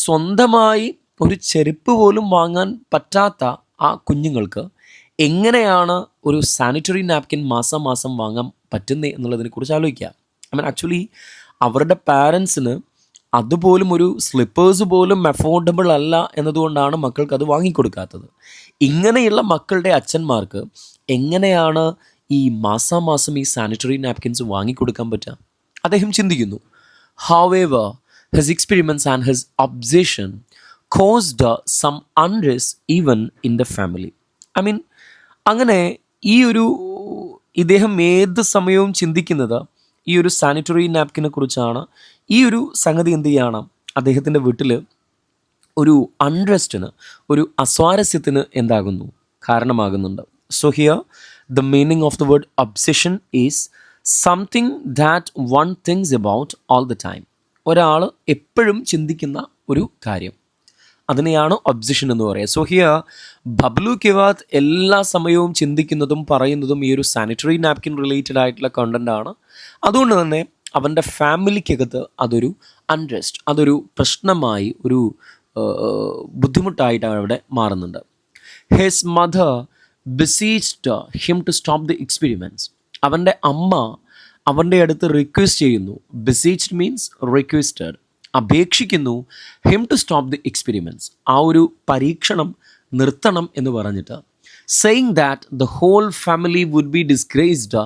സ്വന്തമായി ഒരു ചെരുപ്പ് പോലും വാങ്ങാൻ പറ്റാത്ത ആ കുഞ്ഞുങ്ങൾക്ക് എങ്ങനെയാണ് ഒരു സാനിറ്ററി നാപ്കിൻ മാസം മാസം വാങ്ങാൻ പറ്റുന്നത് എന്നുള്ളതിനെക്കുറിച്ച് ആലോചിക്കുക. ആക്ച്വലി അവരുടെ പാരൻസിന് അതുപോലും ഒരു സ്ലിപ്പേഴ്സ് പോലും അഫോർഡബിൾ അല്ല എന്നതുകൊണ്ടാണ് മക്കൾക്ക് അത് വാങ്ങിക്കൊടുക്കാത്തത്. ഇങ്ങനെയുള്ള മക്കളുടെ അച്ഛന്മാർക്ക് എങ്ങനെയാണ് ഈ മാസാമാസം ഈ സാനിറ്ററി നാപ്കിൻസ് വാങ്ങിക്കൊടുക്കാൻ പറ്റുക? അദ്ദേഹം ചിന്തിക്കുന്നു. However his experiments and his obsession caused some unrest even in the family. അങ്ങനെ ഈ ഒരു ഇദ്ദേഹം ഏത് സമയവും ചിന്തിക്കുന്നത് ഈ ഒരു സാനിറ്ററി നാപ്കിനെ കുറിച്ചാണ്. ഈ ഒരു സംഗതി എന്ത് ചെയ്യണം, അദ്ദേഹത്തിൻ്റെ വീട്ടിൽ ഒരു അൺറെസ്റ്റിന്, ഒരു അസ്വാരസ്യത്തിന് എന്താകുന്നു, കാരണമാകുന്നുണ്ട്. So here the meaning of the word obsession is something that one things about all the time. ഒരാൾ എപ്പോഴും ചിന്തിക്കുന്ന ഒരു കാര്യം, അതിനെയാണ് ഒബ്സഷൻ എന്ന് പറയുക. സോ ഹിയർ ബബ്ലു ഖെവാത്ത് എല്ലാ സമയവും ചിന്തിക്കുന്നതും പറയുന്നതും ഈ ഒരു സാനിറ്ററി നാപ്കിൻ റിലേറ്റഡ് ആയിട്ടുള്ള കണ്ടൻ്റ് ആണ്. അതുകൊണ്ട് തന്നെ അവൻ്റെ ഫാമിലിക്കകത്ത് അതൊരു അൺറെസ്റ്റ്, അതൊരു പ്രശ്നമായി, ഒരു ബുദ്ധിമുട്ടായിട്ട് അവിടെ മാറുന്നുണ്ട്. His mother beseeched him to stop the experiments. അവൻ്റെ അമ്മ അവൻ്റെ അടുത്ത് റിക്വസ്റ്റ് ചെയ്യുന്നു. ബിസീച്ച്ഡ് മീൻസ് റിക്വസ്റ്റഡ്, അപേക്ഷിക്കുന്നു. Him to stop the experiments, ആ ഒരു പരീക്ഷണം നിർത്തണം എന്ന് പറഞ്ഞിട്ട്. Saying that the whole family would be disgraced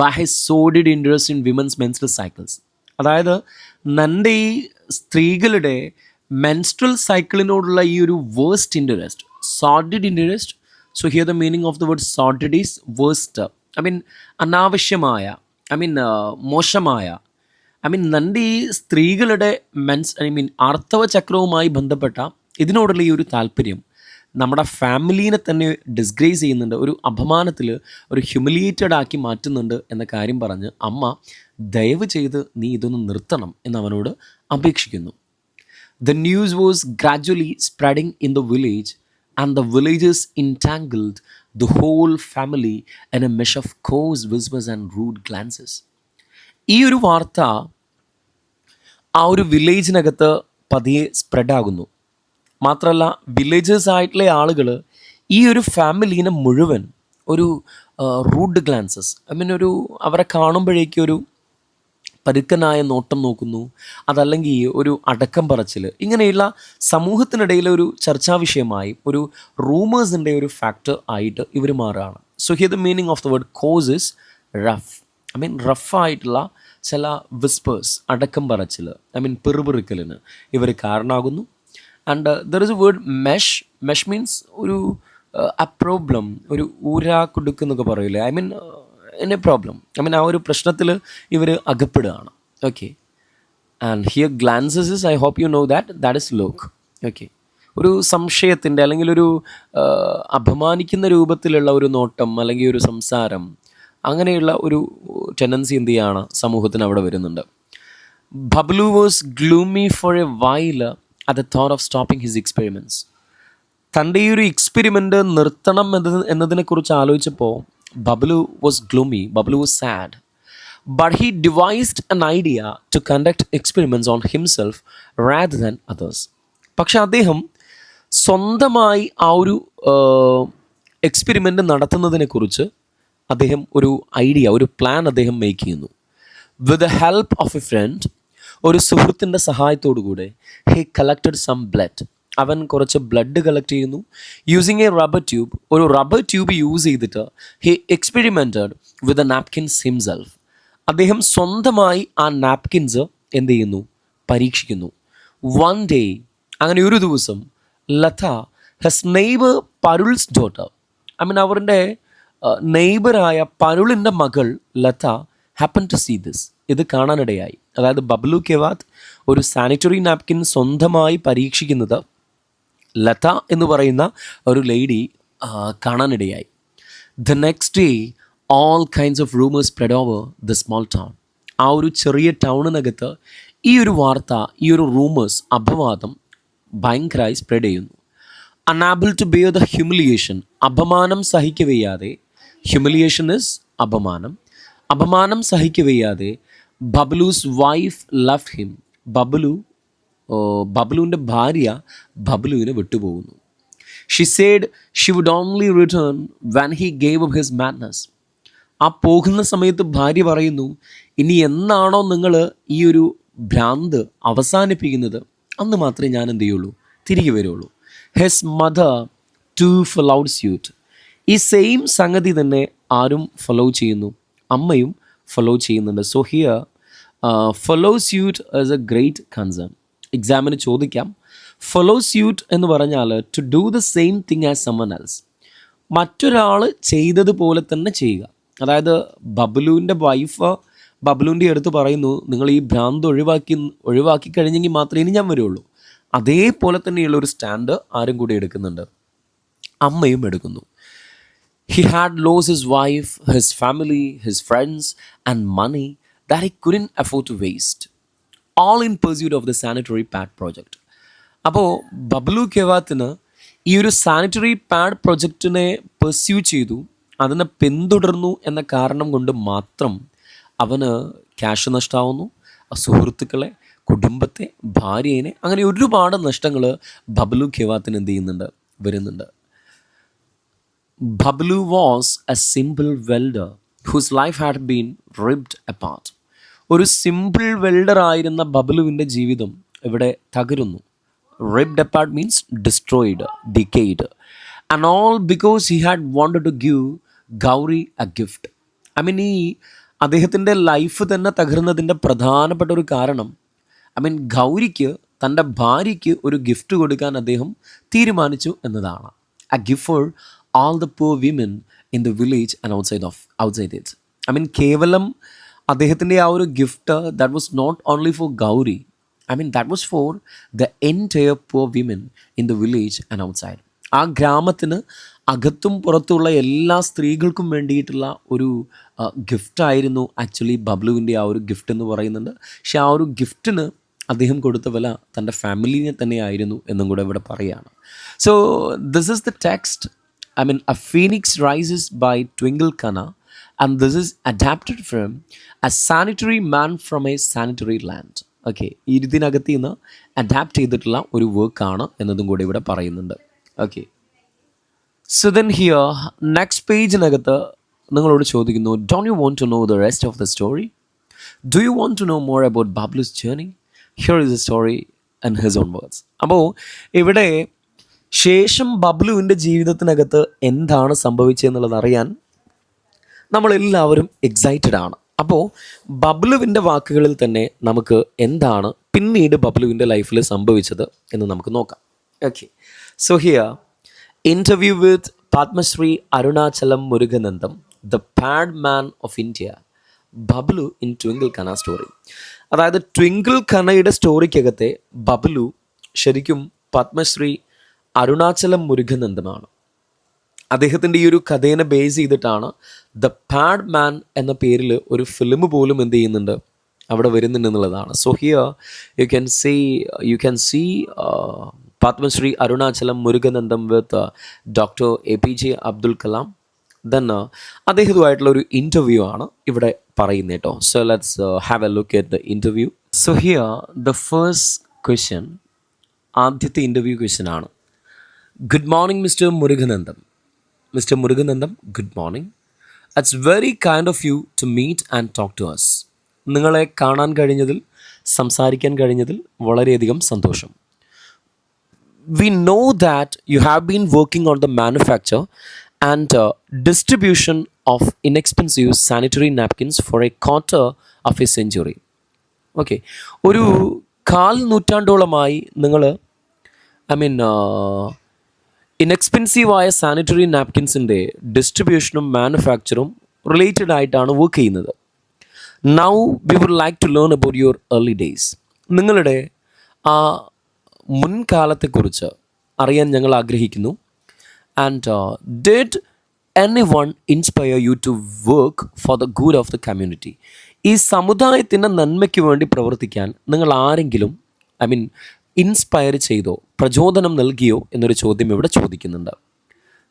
by his sordid interest in women's menstrual cycles. അതായത് എൻ്റെ ഈ സ്ത്രീകളുടെ മെൻസ്ട്രൽ സൈക്കിളിനോടുള്ള ഈ ഒരു waste interest, sordid interest. So here the meaning of the word sorted is waste. I mean അനാവശ്യമായ, മോശമായ, നമ്മുടെ ഈ സ്ത്രീകളുടെ ആർത്തവ ചക്രവുമായി ബന്ധപ്പെട്ട ഇതിനോടുള്ള ഈ ഒരു താല്പര്യം നമ്മുടെ ഫാമിലീനെ തന്നെ ഡിസ്ഗ്രേസ് ചെയ്യുന്നുണ്ട്, ഒരു അപമാനത്തിൽ, ഒരു ഹ്യൂമിലിയേറ്റഡ് ആക്കി മാറ്റുന്നുണ്ട് എന്ന കാര്യം പറഞ്ഞ് അമ്മ ദയവ് ചെയ്ത് നീ ഇതൊന്ന് നിർത്തണം എന്ന് അവനോട് അപേക്ഷിക്കുന്നു. The news was gradually spreading in the village, and the villagers entangled the whole family in a mesh of coarse whispers and rude glances. ഈ ഒരു വാർത്ത ആ ഒരു വില്ലേജിനകത്ത് പതിയെ സ്പ്രെഡാകുന്നു. മാത്രമല്ല വില്ലേജേഴ്സ് ആയിട്ടുള്ള ആളുകൾ ഈ ഒരു ഫാമിലീനെ മുഴുവൻ ഒരു റൂഡ് ഗ്ലാൻസസ്, ഒരു അവരെ കാണുമ്പോഴേക്കും ഒരു പരുക്കനായ നോട്ടം നോക്കുന്നു, അതല്ലെങ്കിൽ ഒരു അടക്കം പറച്ചിൽ, ഇങ്ങനെയുള്ള സമൂഹത്തിനിടയിൽ ഒരു ചർച്ചാ വിഷയമായി, ഒരു റൂമേഴ്സിൻ്റെ ഒരു ഫാക്ടർ ആയിട്ട് ഇവർ മാറുകയാണ്. So here the meaning of the word cause is rough. റഫായിട്ടുള്ള ചില വിസ്പേഴ്സ്, അടക്കം പറച്ചിൽ, പെറുപിറുക്കലിന് ഇവർ കാരണമാകുന്നു. And there is a word mesh. Mesh means ഒരു അ പ്രോബ്ലം, ഒരു ഊരാ കുടുക്ക് എന്നൊക്കെ പറയില്ലേ, ഇൻ എ പ്രോബ്ലം, ആ ഒരു പ്രശ്നത്തിൽ ഇവർ അകപ്പെടുകയാണ്. Okay. And here glances is, I hope you know that is lock. Okay. ഒരു സംശയത്തിൻ്റെ അല്ലെങ്കിൽ ഒരു അപമാനിക്കുന്ന രൂപത്തിലുള്ള ഒരു നോട്ടം അല്ലെങ്കിൽ ഒരു സംസാരം, അങ്ങനെയുള്ള ഒരു ടെൻഡൻസി എന്ത് ചെയ്യാണ് സമൂഹത്തിന് അവിടെ വരുന്നുണ്ട്. Bablu was gloomy for a while at the thought of stopping his experiments. തൻ്റെ ഈ ഒരു എക്സ്പെരിമെൻ്റ് നിർത്തണം എന്നതിനെക്കുറിച്ച് ആലോചിച്ചപ്പോൾ Bablu was gloomy, Bablu was sad. But he devised an idea to conduct experiments on himself rather than others. പക്ഷെ അദ്ദേഹം സ്വന്തമായി ആ ഒരു എക്സ്പെരിമെൻ്റ് നടത്തുന്നതിനെക്കുറിച്ച് അദ്ദേഹം ഒരു ഐഡിയ, ഒരു പ്ലാൻ അദ്ദേഹം മേക്ക് ചെയ്യുന്നു. With the help of a friend, ഒരു സുഹൃത്തിൻ്റെ സഹായത്തോടു കൂടെ ഹി കളക്റ്റഡ് സം ബ്ലഡ്. അവൻ കുറച്ച് ബ്ലഡ് കളക്ട് ചെയ്യുന്നു. യൂസിങ് എ റബ്ബർ ട്യൂബ്, ഒരു റബ്ബർ ട്യൂബ് യൂസ് ചെയ്തിട്ട് he experimented with a napkins himself. അദ്ദേഹം സ്വന്തമായി ആ നാപ്കിൻസ് എന്ത് ചെയ്യുന്നു, പരീക്ഷിക്കുന്നു. വൺ ഡേ, അങ്ങനെ ഒരു ദിവസം, Lata his neighbour Parul's daughter, അവരുടെ നെയ്ബറായ പരുളിൻ്റെ മകൾ Lata happen to see this, ഇത് കാണാനിടയായി. അതായത് ബബ്ലു കെവാത്ത് ഒരു സാനിറ്ററി നാപ്കിൻ സ്വന്തമായി പരീക്ഷിക്കുന്നത് ലത എന്ന് പറയുന്ന ഒരു ലേഡി കാണാനിടയായി. The next day all kinds of rumours spread over the small town. ആ ഒരു ചെറിയ ടൗണിനകത്ത് ഈ ഒരു വാർത്ത, ഈ ഒരു റൂമേഴ്സ്, അപവാദം ഭയങ്കരമായി സ്പ്രെഡ് ചെയ്യുന്നു. Unable to bear the humiliation, അപമാനം സഹിക്കവയ്യാതെ, ഹ്യൂമിലിയേഷൻ ഇസ് അപമാനം, അപമാനം സഹിക്കവയ്യാതെ ബബ്ലൂസ് വൈഫ് ലവ്ഡ് ഹിം. ബബ്ലുവിൻ്റെ ഭാര്യ ബബ്ലുവിനെ വിട്ടുപോകുന്നു. She said she would only return when he gave up his madness. ആ പോകുന്ന സമയത്ത് ഭാര്യ പറയുന്നു, ഇനി എന്നാണോ നിങ്ങൾ ഈ ഒരു ഭ്രാന്ത് അവസാനിപ്പിക്കുന്നത് അന്ന് മാത്രമേ ഞാൻ എന്ത് ചെയ്യുള്ളൂ, തിരികെ വരുള്ളൂ. His mother to followed suit. ഈ സെയിം സംഗതി തന്നെ ആരും ഫോളോ ചെയ്യുന്നു, അമ്മയും ഫോളോ ചെയ്യുന്നുണ്ട്. So here follow suit is a great concern. എക്സാമിന് ചോദിക്കാം. ഫോളോ സ്യൂട്ട് എന്ന് പറഞ്ഞാൽ to do the same thing as someone else, മറ്റൊരാൾ ചെയ്തതുപോലെ തന്നെ ചെയ്യുക. അതായത് ബബ്ലുവിൻ്റെ വൈഫ് ബബ്ലുവിൻ്റെ അടുത്ത് പറയുന്നു, നിങ്ങൾ ഈ ഭ്രാന്ത് ഒഴിവാക്കി കഴിഞ്ഞെങ്കിൽ മാത്രമേ ഇനി ഞാൻ വരുള്ളൂ. അതേപോലെ തന്നെയുള്ള ഒരു സ്റ്റാൻഡ് ആരും കൂടി എടുക്കുന്നുണ്ട്, അമ്മയും എടുക്കുന്നു. He had lost his wife, his family, his friends, and money that he couldn't afford to waste, all in pursuit of the sanitary pad project. അപ്പോൾ ബബ്ലു കെവാത്തിന് ഈ ഒരു സാനിറ്ററി പാഡ് പ്രൊജക്റ്റിനെ പെർസ്യൂ ചെയ്തു, അതിനെ പിന്തുടർന്നു എന്ന കാരണം കൊണ്ട് മാത്രം അവന് ക്യാഷ് നഷ്ടമാവുന്നു, സുഹൃത്തുക്കളെ, കുടുംബത്തെ, ഭാര്യനെ, അങ്ങനെ ഒരുപാട് നഷ്ടങ്ങൾ ബബ്ലു കെവാത്തിന് എന്ത് ചെയ്യുന്നുണ്ട്, വരുന്നുണ്ട്. Bablu was a simple welder whose life had been ripped apart. ഒരു സിമ്പിൾ വെൽഡർ ആയിരുന്ന ബബ്ലുവിൻ്റെ ജീവിതം ഇവിടെ തകരുന്നു. Ripped apart means destroyed, decayed. And all because he had wanted to give Gauri a gift. ഈ അദ്ദേഹത്തിൻ്റെ ലൈഫ് തന്നെ തകർന്നതിൻ്റെ പ്രധാനപ്പെട്ട ഒരു കാരണം ഗൗരിക്ക്, തൻ്റെ ഭാര്യയ്ക്ക് ഒരു ഗിഫ്റ്റ് കൊടുക്കാൻ അദ്ദേഹം തീരുമാനിച്ചു എന്നതാണ്. A gift for all the poor women in the village and outside it. I mean, കേവലം അദ്ദേഹത്തിൻ്റെ ആ ഒരു gift that was not only for Gauri. I mean, that was for the entire poor women in the village and outside. ആ ഗ്രാമത്തിന് അകത്തും പുറത്തുള്ള എല്ലാ സ്ത്രീകൾക്കും വേണ്ടിയിട്ടുള്ള ഒരു ഗിഫ്റ്റായിരുന്നു ആക്ച്വലി ബബ്ലുവിൻ്റെ ആ ഒരു ഗിഫ്റ്റ് എന്ന് പറയുന്നുണ്ട്. പക്ഷെ ആ ഒരു ഗിഫ്റ്റിന് അദ്ദേഹം കൊടുത്ത വില തൻ്റെ ഫാമിലിനെ തന്നെയായിരുന്നു എന്നും കൂടെ ഇവിടെ പറയുകയാണ്. So this is the text. I mean, a phoenix rises by Twinkle Khanna, and this is adapted from a sanitary man from a sanitary land. Okay, ഇതിനകത്ത് നിന്ന് അഡാപ്റ്റ് ചെയ്തിട്ടുള്ള ഒരു വർക്കാണ് എന്നതും കൂടി ഇവിടെ പറയുന്നുണ്ട്. Okay, so then here next പേജിനകത്ത് നിങ്ങളോട് ചോദിക്കുന്നു, don't you want to know the rest of the story? Do you want to know more about Bablu's journey? Here is the story in his own words. അപ്പോൾ ഇവിടെ ശേഷം ബബ്ലുവിൻ്റെ ജീവിതത്തിനകത്ത് എന്താണ് സംഭവിച്ചതെന്നുള്ളത് അറിയാൻ നമ്മളെല്ലാവരും excited ആണ്. അപ്പോൾ ബബ്ലുവിൻ്റെ വാക്കുകളിൽ തന്നെ നമുക്ക് എന്താണ് പിന്നീട് ബബ്ലുവിൻ്റെ ലൈഫിൽ സംഭവിച്ചത് എന്ന് നമുക്ക് നോക്കാം. Okay, so here interview with Padmashri Arunachalam Muruganandam, the pad man of India, Bablu in Twinkle Khanna story. അതായത് ട്വിങ്കിൾ ഖന്നയുടെ സ്റ്റോറിക്കകത്തെ ബബ്ലു ശരിക്കും പത്മശ്രീ അരുണാചലം മുരുകനന്ദമാണ്. അദ്ദേഹത്തിൻ്റെ ഈ ഒരു കഥേനെ ബേസ് ചെയ്തിട്ടാണ് ദ പാഡ് മാൻ എന്ന പേരിൽ ഒരു ഫിലിം പോലും എന്ത് ചെയ്യുന്നുണ്ട്, അവിടെ വരുന്നുണ്ടെന്നുള്ളതാണ്. So here you can see Padmashri Arunachalam Muruganandam with doctor APJ Abdul Kalam. Then അദ്ദേഹത്തുമായിട്ടുള്ള ഒരു ഇൻ്റർവ്യൂ ആണ് ഇവിടെ പറയുന്നത് കേട്ടോ. So let's have a look at the interview. So here the first question, ആദ്യത്തെ ഇൻ്റർവ്യൂ ക്വസ്റ്റ്യൻ ആണ്. Good morning mister Muruganandam. Mr. Muruganandam, good morning. It's very kind of you to meet and talk to us. നിങ്ങളെ കാണാൻ കഴിഞ്ഞതിൽ, സംസാരിക്കാൻ കഴിഞ്ഞതിൽ വളരെയധികം സന്തോഷം. We know that you have been working on the manufacture and distribution of inexpensive sanitary napkins for a quarter of a century. Okay, ഒരു 1/4 നൂറ്റാണ്ടോളമായി നിങ്ങൾ ഇൻഎക്സ്പെൻസീവായ സാനിറ്ററി നാപ്കിൻസിൻ്റെ ഡിസ്ട്രിബ്യൂഷനും മാനുഫാക്ചറും റിലേറ്റഡ് ആയിട്ടാണ് വർക്ക് ചെയ്യുന്നത്. Now we would like to learn about your early days. നിങ്ങളുടെ ആ മുൻകാലത്തെക്കുറിച്ച് അറിയാൻ ഞങ്ങൾ ആഗ്രഹിക്കുന്നു. And did any one inspire you to work for the good of the community? ഈ സമുദായത്തിൻ്റെ നന്മയ്ക്ക് വേണ്ടി പ്രവർത്തിക്കാൻ നിങ്ങൾ ആരെങ്കിലും ഇൻസ്പയർ ചെയ്തോ, പ്രചോദനം നൽകിയോ എന്നൊരു ചോദ്യം ഇവിടെ ചോദിക്കുന്നുണ്ട്.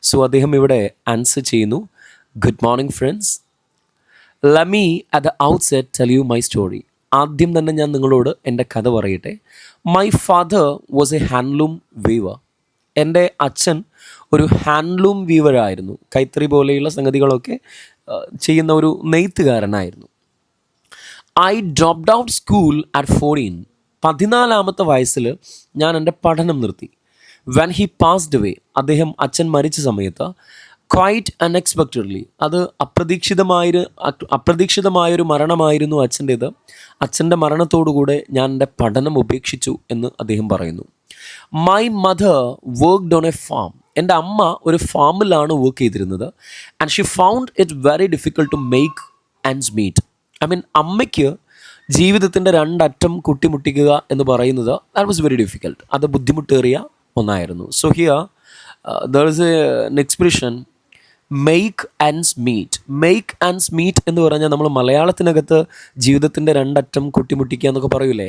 സോ അദ്ദേഹം ഇവിടെ ആൻസർ ചെയ്യുന്നു, good morning friends, let me at the outset tell you my story. ആദ്യം തന്നെ ഞാൻ നിങ്ങളോട് എൻ്റെ കഥ പറയട്ടെ. My father was A handloom weaver. എൻ്റെ അച്ഛൻ ഒരു ഹാൻഡ്ലൂം വീവറായിരുന്നു. കൈത്തറി പോലെയുള്ള സംഗതികളൊക്കെ ചെയ്യുന്ന ഒരു നെയ്ത്തുകാരനായിരുന്നു. I dropped out school at 14. 14-ാമത്തെ വയസ്സിൽ ഞാൻ എൻ്റെ പഠനം നിർത്തി. വെൻ ഹി പാസ്ഡ് അവേ, അച്ഛൻ മരിച്ച സമയത്ത്, ക്വൈറ്റ് അൺഎക്സ്പെക്റ്റഡ്ലി, അത് അപ്രതീക്ഷിതമായൊരു മരണമായിരുന്നു അച്ഛൻ്റേത്. അച്ഛൻ്റെ മരണത്തോടുകൂടെ ഞാൻ എൻ്റെ പഠനം ഉപേക്ഷിച്ചു എന്ന് അദ്ദേഹം പറയുന്നു. My mother worked on a farm. എൻ്റെ അമ്മ ഒരു ഫാമിലാണ് വർക്ക് ചെയ്തിരുന്നത്. And she found it very difficult to make ends meet. അമ്മയ്ക്ക് ജീവിതത്തിൻ്റെ രണ്ടറ്റം കൂട്ടിമുട്ടിക്കുക എന്ന് പറയുന്നത് ദാറ്റ് വാസ് വെരി ഡിഫിക്കൽട്ട്. അത് ബുദ്ധിമുട്ടേറിയ ഒന്നായിരുന്നു. So here there is an expression, make ends meet. Make ends meet എന്ന് പറഞ്ഞാൽ നമ്മൾ മലയാളത്തിനകത്ത് ജീവിതത്തിൻ്റെ രണ്ടറ്റം കൂട്ടിമുട്ടിക്കുക എന്നൊക്കെ പറയൂലേ,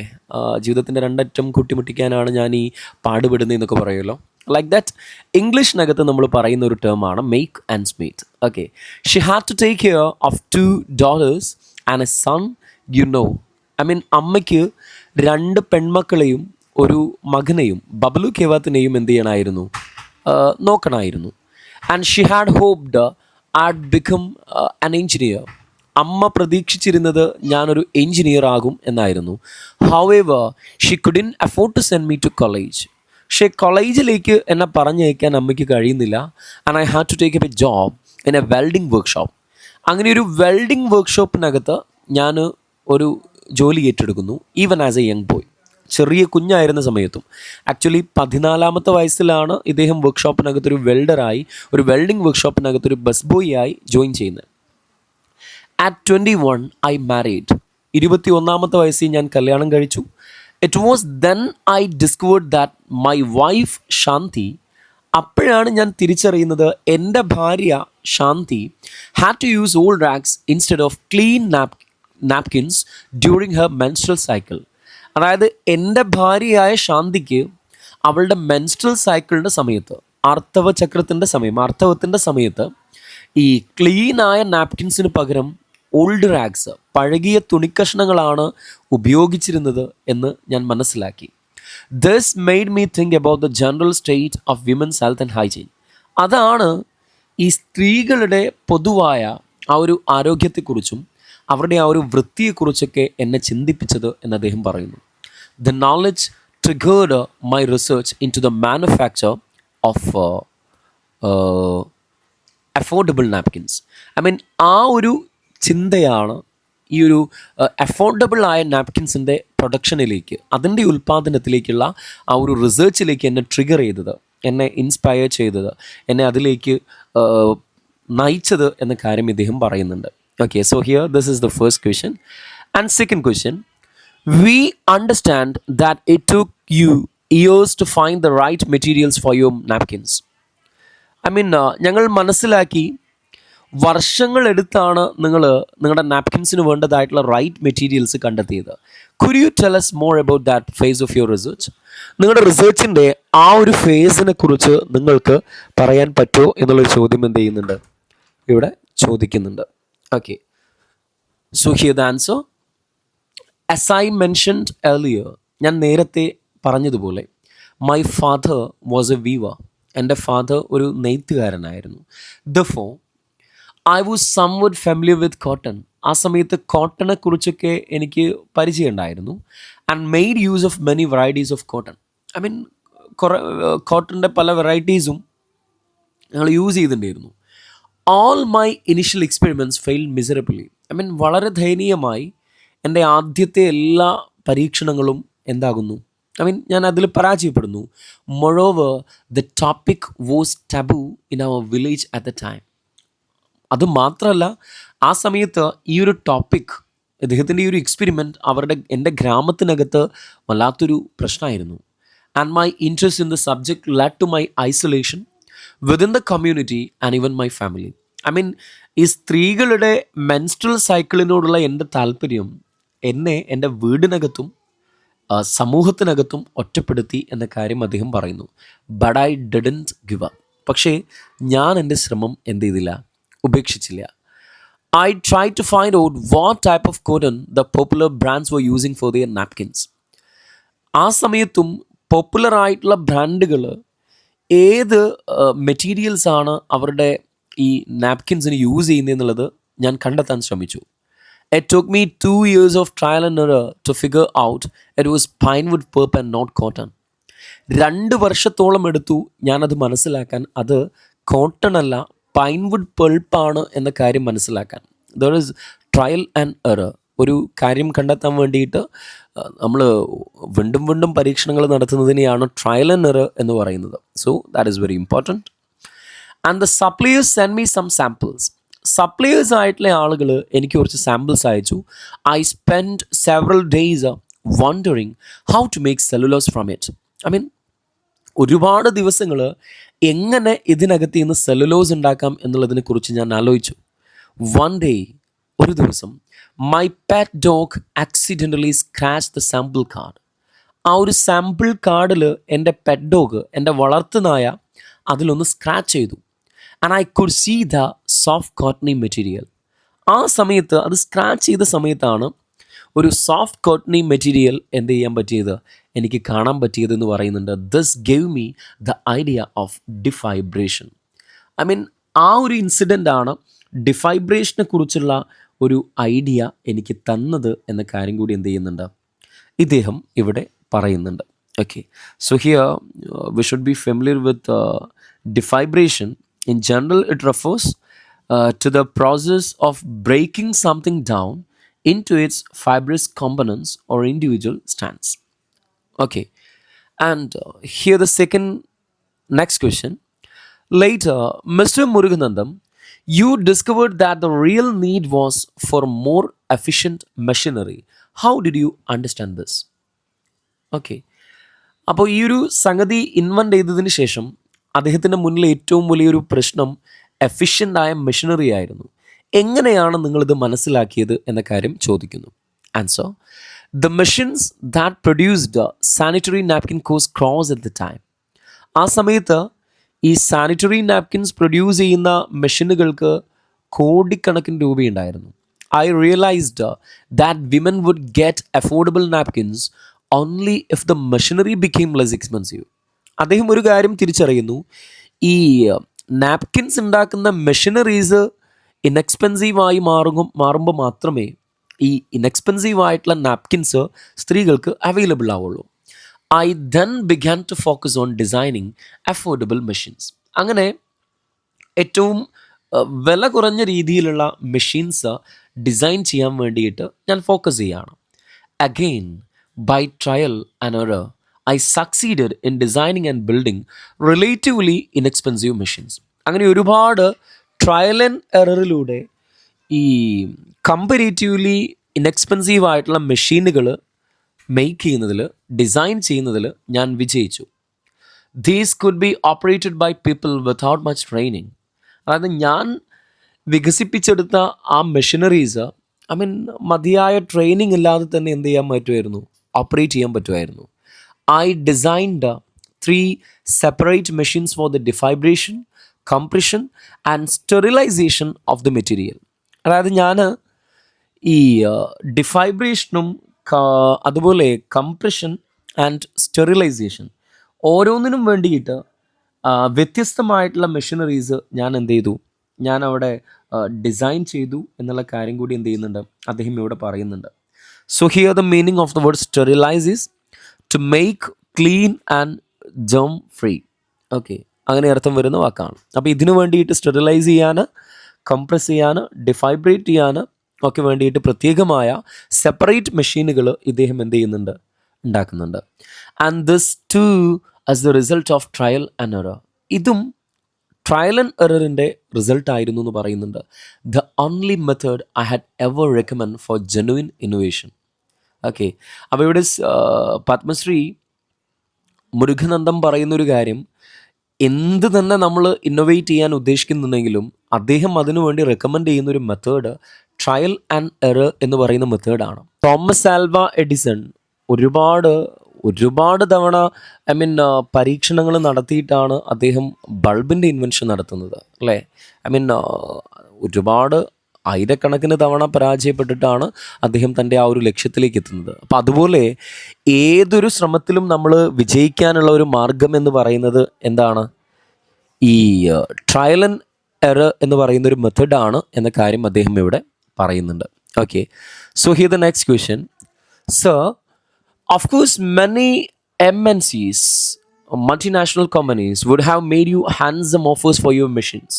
ജീവിതത്തിൻ്റെ രണ്ടറ്റം കൂട്ടിമുട്ടിക്കാനാണ് ഞാൻ ഈ പാടുപെടുന്നത് എന്നൊക്കെ പറയുമല്ലോ. ലൈക്ക് ദാറ്റ് ഇംഗ്ലീഷിനകത്ത് നമ്മൾ പറയുന്ന ഒരു ടേമാണ് make ends meet. Okay, she had to take care of 2 daughters and a son. അമ്മയ്ക്ക് 2 പെൺമക്കളെയും ഒരു മകനെയും ബബ്ലു കേവാത്തിനെയും എന്ത് ചെയ്യണമായിരുന്നു, നോക്കണമായിരുന്നു. And she had hoped I'd become an engineer. അമ്മ പ്രതീക്ഷിച്ചിരുന്നത് ഞാനൊരു എഞ്ചിനീയർ ആകും എന്നായിരുന്നു. However she couldn't afford to send me to college. പക്ഷേ കോളേജിലേക്ക് എന്നെ പറഞ്ഞയക്കാൻ അമ്മയ്ക്ക് കഴിയുന്നില്ല. And I had to take a job in a welding workshop. അങ്ങനെ ഒരു വെൽഡിംഗ് വർക്ക്ഷോപ്പിനകത്ത് ഞാൻ ഒരു ജോലി ഏറ്റെടുക്കുന്നു, even as A young boy. ചെറിയ കുഞ്ഞായിരുന്ന സമയത്തും. ആക്ച്വലി 14-ാമത്തെ വയസ്സിലാണ് ഇദ്ദേഹം വർക്ക്ഷോപ്പിനകത്തൊരു വെൽഡറായി, ഒരു വെൽഡിംഗ് വർക്ക്ഷോപ്പിനകത്തൊരു ബസ് ബോയ് ആയി ജോയിൻ ചെയ്യുന്നത്. At 21 I married. 21-ാമത്തെ വയസ്സിൽ ഞാൻ കല്യാണം കഴിച്ചു. It was then I discovered that my wife Shanti, അപ്പോഴാണ് ഞാൻ തിരിച്ചറിയുന്നത് എൻ്റെ ഭാര്യ Shanti had to use old rags instead of clean napkins during her menstrual cycle. അതായത് എൻ്റെ ഭാര്യയായ ശാന്തിക്ക് അവളുടെ മെൻസ്ട്രൽ സൈക്കിളിൻ്റെ സമയത്ത്, ആർത്തവത്തിൻ്റെ സമയത്ത് ഈ ക്ലീനായ നാപ്കിൻസിന് പകരം ഓൾഡ് റാഗ്സ്, പഴകിയ തുണിക്കഷ്ണങ്ങളാണ് ഉപയോഗിച്ചിരുന്നത് എന്ന് ഞാൻ മനസ്സിലാക്കി. This made me think about the general state of women's health and hygiene. അതാണ് ഈ സ്ത്രീകളുടെ പൊതുവായ ആ ഒരു ആരോഗ്യത്തെക്കുറിച്ചും അവരുടെ ആ ഒരു വൃത്തിയെക്കുറിച്ചൊക്കെ എന്നെ ചിന്തിപ്പിച്ചത് എന്ന് അദ്ദേഹം പറയുന്നു. The knowledge triggered my research into the manufacture of affordable napkins. I mean ആ ഒരു ചിന്തയാണ് ഈ ഒരു അഫോർഡബിൾ ആയ നാപ്കിൻസിൻ്റെ പ്രൊഡക്ഷനിലേക്ക്, അതിൻ്റെ ഉൽപ്പാദനത്തിലേക്കുള്ള ആ ഒരു റിസർച്ചിലേക്ക് എന്നെ ട്രിഗർ ചെയ്തത്, എന്നെ ഇൻസ്പയർ ചെയ്തത്, എന്നെ അതിലേക്ക് നയിച്ചത് എന്ന കാര്യം ഇദ്ദേഹം പറയുന്നുണ്ട്. Okay, so here this is the first question. And second question, we understand that it took you years to find the right materials for your napkins. I mean, ഞങ്ങൾ മനസ്സിലാക്കി വർഷങ്ങളെടുത്താണ് നിങ്ങളുടെ നാപ്കിൻസിന് വേണ്ടതായിട്ടുള്ള റൈറ്റ് മെറ്റീരിയൽസ് കണ്ടെത്തിയത്. Could you tell us more about that phase of your research? നിങ്ങളുടെ റിസർച്ചിൻ്റെ ആ ഒരു ഫേസിനെ കുറിച്ച് നിങ്ങൾക്ക് പറയാൻ പറ്റുമോ എന്നുള്ളൊരു ചോദ്യം എന്ത് ചെയ്യുന്നുണ്ട്, ഇവിടെ ചോദിക്കുന്നുണ്ട്. Okay, so here the answer. As I mentioned earlier, ഞാൻ നേരത്തെ പറഞ്ഞതുപോലെ my father was a weaver. എൻ്റെ ഫാദർ ഒരു നെയ്ത്തുകാരനായിരുന്നു. Therefore, I was somewhat familiar with cotton. ആ സമയത്ത് കോട്ടനെ കുറിച്ചൊക്കെ എനിക്ക് പരിചയമുണ്ടായിരുന്നു. And made use of many varieties of cotton. I mean കോട്ടൻ്റെ പല വെറൈറ്റീസും ഞങ്ങൾ യൂസ് ചെയ്തിട്ടുണ്ടായിരുന്നു. All my initial experiments failed miserably. I mean വളരെ ദയനീയമായി എൻ്റെ ആദ്യത്തെ എല്ലാ പരീക്ഷണങ്ങളും എന്താകുന്നു, ഐ മീൻ ഞാൻ അതിൽ പരാജയപ്പെടുന്നു. Moreover the topic was taboo in our village at the time. അത് മാത്രമല്ല, ആ സമയത്ത് ഈ ഒരു ടോപ്പിക്, അദ്ദേഹത്തിൻ്റെ ഈ ഒരു എക്സ്പെരിമെൻറ്റ് എൻ്റെ ഗ്രാമത്തിനകത്ത് വല്ലാത്തൊരു പ്രശ്നമായിരുന്നു. And my interest in the subject led to my isolation within the community and even my family. I mean ഈ സ്ത്രീകളുടെ മെൻസ്ട്രൽ സൈക്കിളിനോടുള്ള എൻ്റെ താല്പര്യം എന്നെ എൻ്റെ വീടിനകത്തും സമൂഹത്തിനകത്തും ഒറ്റപ്പെടുത്തി എന്ന കാര്യം അദ്ദേഹം പറയുന്നു. But I didn't give up. പക്ഷേ ഞാൻ എൻ്റെ ശ്രമം എന്ത് ചെയ്തില്ല, ഉപേക്ഷിച്ചില്ല. I try to find out what type of cotton the popular brands were using for their napkins. ആ സമയത്തും പോപ്പുലറായിട്ടുള്ള ബ്രാൻഡുകൾ ഏത് മെറ്റീരിയൽസാണ് അവരുടെ ഈ നാപ്കിൻസിന് യൂസ് ചെയ്യുന്നതെന്നുള്ളത് ഞാൻ കണ്ടെത്താൻ ശ്രമിച്ചു. It took me 2 years of trial and error to figure out it was pinewood pulp and not cotton. 2 വർഷത്തോളം എടുത്തു ഞാനത് മനസ്സിലാക്കാൻ, അത് കോട്ടൺ അല്ല പൈൻവുഡ് പൾപ്പാണ് എന്ന കാര്യം മനസ്സിലാക്കാൻ. There is trial and error. ഒരു കാര്യം കണ്ടെത്താൻ വേണ്ടിയിട്ട് നമ്മൾ വീണ്ടും പരീക്ഷണങ്ങൾ നടത്തുന്നതിനെയാണ് ട്രയൽ ആൻഡ് എറർ എന്ന് പറയുന്നത്. So that is very important. And the suppliers send me some samples. Suppliers ആയിട്ടുള്ള ആളുകൾ എനിക്ക് കുറച്ച് സാമ്പിൾസ് അയച്ചു. I spend several days wondering how to make cellulose from it. I mean ഒരുപാട് ദിവസങ്ങൾ എങ്ങനെ ഇതിനകത്ത് നിന്ന് സെല്ലുലോസ് ഉണ്ടാക്കാം എന്നുള്ളതിനെ കുറിച്ച് ഞാൻ ആലോചിച്ചു. വൺ ഡേ, ഒരു ദിവസം, my pet dog accidentally scratch the sample card. ആ ഒരു സാമ്പിൾ കാർഡിൽ എൻ്റെ പെറ്റ് ഡോഗ്, എൻ്റെ വളർത്തുനായ, അതിലൊന്ന് സ്ക്രാച്ച് ചെയ്തു. And I could see the soft cottony material. ആ സമയത്ത്, അത് സ്ക്രാച്ച് ചെയ്ത സമയത്താണ് ഒരു സോഫ്റ്റ് കോട്ടണി മെറ്റീരിയൽ എന്ത് ചെയ്യാൻ പറ്റിയത്, എനിക്ക് കാണാൻ പറ്റിയതെന്ന് പറയുന്നുണ്ട്. This gave me the idea of defibration. I mean ആ ഒരു ഇൻസിഡൻ്റ് ആണ് ഡിഫൈബ്രേഷനെ കുറിച്ചുള്ള ഒരു ഐഡിയ എനിക്ക് തന്നത് എന്ന കാര്യം കൂടി എന്ത് ചെയ്യുന്നുണ്ട്, ഇദ്ദേഹം ഇവിടെ പറയുന്നുണ്ട്. Okay, so here we should be familiar with defibration. In general, it refers to the process of breaking something down into its fibrous components or individual strands. Okay. And here the second next question. Later, Mr. Muruganandam, you discovered that the real need was for more efficient machinery. How did you understand this? Okay. അപ്പോൾ ഈ ഒരു സംഗതി invent ചെയ്തതിന് ശേഷം അദ്ദേഹത്തിൻ്റെ മുന്നിൽ ഏറ്റവും വലിയൊരു പ്രശ്നം എഫിഷ്യൻ്റായ മെഷീനറി ആയിരുന്നു. എങ്ങനെയാണ് നിങ്ങളിത് മനസ്സിലാക്കിയത് എന്ന കാര്യം ചോദിക്കുന്നു. Answer: the machines that produced sanitary napkin cost crores at the time. ആ സമയത്ത് ഈ സാനിറ്ററി നാപ്കിൻസ് പ്രൊഡ്യൂസ് ചെയ്യുന്ന മെഷീനുകൾക്ക് കോടിക്കണക്കിന് രൂപയുണ്ടായിരുന്നു. I realised that women would get affordable napkins only if the machinery became less expensive. അദ്ദേഹം ഒരു കാര്യം തിരിച്ചറിയുന്നു, ഈ നാപ്കിൻസ് ഉണ്ടാക്കുന്ന മെഷീനറീസ് ഇൻഎക്സ്പെൻസീവായി മാറുമ്പോൾ മാത്രമേ ഈ ഇൻഎക്സ്പെൻസീവ് ആയിട്ടുള്ള നാപ്കിൻസ് സ്ത്രീകൾക്ക് അവൈലബിൾ ആവുള്ളൂ. I then began to focus on designing affordable machines. അങ്ങനെ ഏറ്റവും വില കുറഞ്ഞ രീതിയിലുള്ള മെഷീൻസ് ഡിസൈൻ ചെയ്യാൻ വേണ്ടിയിട്ട് ഞാൻ ഫോക്കസ് ചെയ്യുകയാണ്. Again by trial and error I succeeded in designing and building relatively inexpensive machines. അങ്ങനെ ഒരുപാട് ട്രയൽ ആൻഡ് എററിലൂടെ ഈ കമ്പറേറ്റീവ്ലി ഇൻഎക്സ്പെൻസീവ് ആയിട്ടുള്ള മെഷീനുകൾ മേക്ക് ചെയ്യുന്നതിൽ, ഡിസൈൻ ചെയ്യുന്നതിൽ ഞാൻ വിജയിച്ചു. These could be operated by people without much training. അതായത് ഞാൻ വികസിപ്പിച്ചെടുത്ത ആ മെഷീനറീസ് മതിയായ ട്രെയിനിങ് ഇല്ലാതെ തന്നെ എന്ത് ചെയ്യാൻ പറ്റുമായിരുന്നു, ഓപ്പറേറ്റ് ചെയ്യാൻ പറ്റുമായിരുന്നു. I designed 3 separate machines for the defibration, compression and sterilisation of the material. അതായത് ഞാൻ ഈ ഡിഫൈബ്രേഷനും അതുപോലെ കംപ്രഷൻ ആൻഡ് സ്റ്റെറിലൈസേഷൻ ഓരോന്നിനും വേണ്ടിയിട്ട് വ്യത്യസ്തമായിട്ടുള്ള മെഷീനറീസ് ഞാൻ എന്ത് ചെയ്തു, ഞാൻ അവിടെ ഡിസൈൻ ചെയ്തു എന്നുള്ള കാര്യം കൂടി എന്ത് ചെയ്യുന്നുണ്ട്, അദ്ദേഹം ഇവിടെ പറയുന്നുണ്ട്. So here the meaning of the word sterilise is to make clean and germ free. Okay, അങ്ങനെ അർത്ഥം വരുന്ന വാക്കാണ്. അപ്പോൾ ഇതിനു വേണ്ടിയിട്ട് സ്റ്റെറിലൈസ് ചെയ്യാൻ, കംപ്രസ് ചെയ്യാൻ, ഡിഫൈബ്രേറ്റ് ചെയ്യാൻ ഒക്കെ വേണ്ടിയിട്ട് പ്രത്യേകമായ സെപ്പറേറ്റ് മെഷീനുകൾ ഇദ്ദേഹം എന്ത് ചെയ്യുന്നുണ്ട്, ഉണ്ടാക്കുന്നുണ്ട്. And this too as the result of trial and error. ഇതും ട്രയൽ ആൻഡ് എററിൻ്റെ റിസൾട്ട് ആയിരുന്നു എന്ന് പറയുന്നുണ്ട്. The only method I had ever recommend for genuine innovation. Okay, അപ്പോൾ ഇവിടെ പത്മശ്രീ മുരുഘനന്ദം പറയുന്നൊരു കാര്യം, എന്ത് തന്നെ നമ്മൾ ഇന്നോവേറ്റ് ചെയ്യാൻ ഉദ്ദേശിക്കുന്നുണ്ടെങ്കിലും അദ്ദേഹം അതിനുവേണ്ടി റെക്കമെൻഡ് ചെയ്യുന്നൊരു മെത്തേഡ് ട്രയൽ ആൻഡ് എറർ എന്ന് പറയുന്ന മെത്തേഡാണ്. തോമസ് ആൽവ എഡിസൺ ഒരുപാട് തവണ പരീക്ഷണങ്ങൾ നടത്തിയിട്ടാണ് അദ്ദേഹം ബൾബിൻ്റെ ഇൻവെൻഷൻ നടത്തുന്നത്, അല്ലേ? ഒരുപാട് ആയിരക്കണക്കിന് തവണ പരാജയപ്പെട്ടിട്ടാണ് അദ്ദേഹം തൻ്റെ ആ ഒരു ലക്ഷ്യത്തിലേക്ക് എത്തുന്നത്. അപ്പം അതുപോലെ ഏതൊരു ശ്രമത്തിലും നമ്മൾ വിജയിക്കാനുള്ള ഒരു മാർഗം എന്ന് പറയുന്നത് എന്താണ്, ഈ ട്രയൽ ആൻഡ് എറർ എന്ന് പറയുന്നൊരു മെത്തേഡാണ് എന്ന കാര്യം അദ്ദേഹം ഇവിടെ പറയുന്നുണ്ട്. Okay, so here the next question. Sir, of course many MNCs, multinational companies would have made you handsome offers for your machines.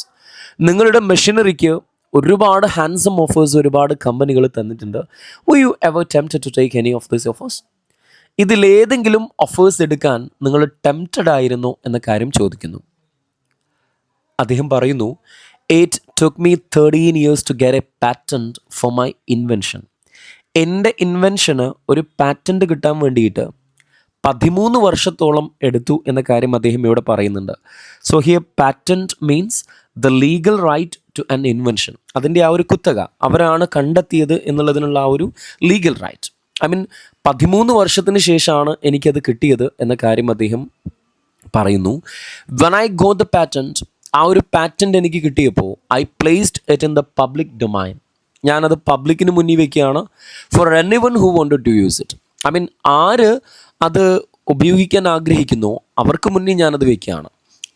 നിങ്ങളുടെ മെഷീനറിക്ക് ഒരുപാട് ഹാൻസം ഓഫേഴ്സ് ഒരുപാട് കമ്പനികൾ തന്നിട്ടുണ്ട്. were you ever tempted to take any of these offers? ഇതിലേതെങ്കിലും offers എടുക്കാൻ നിങ്ങൾ tempted ആയിരുന്നോ എന്ന കാര്യം ചോദിക്കുന്നു. അദ്ദേഹം പറയുന്നു, it took me 13 years to get a patent for my invention. എൻ്റെ ഇൻവെൻഷന് ഒരു പാറ്റൻറ്റ് കിട്ടാൻ വേണ്ടിയിട്ട് 13 വർഷത്തോളം എടുത്തു എന്ന കാര്യം അദ്ദേഹം ഇവിടെ പറയുന്നുണ്ട്. So here patent means the legal right to an invention. അതിൻ്റെ ആ ഒരു കുത്തക അവരാണ് കണ്ടെത്തിയത് എന്നുള്ളതിനുള്ള ആ ഒരു ലീഗൽ റൈറ്റ്. 13 വർഷത്തിന് ശേഷമാണ് എനിക്കത് കിട്ടിയത് എന്ന കാര്യം അദ്ദേഹം പറയുന്നു. When I got the patent, ആ ഒരു പാറ്റൻറ്റ് എനിക്ക് കിട്ടിയപ്പോൾ I placed it in the public domain. ഞാനത് പബ്ലിക്കിന് മുന്നിൽ വയ്ക്കുകയാണ്. For anyone who wanted to use it. ആര് അത് ഉപയോഗിക്കാൻ ആഗ്രഹിക്കുന്നോ അവർക്ക് മുന്നിൽ ഞാനത് വയ്ക്കുകയാണ്.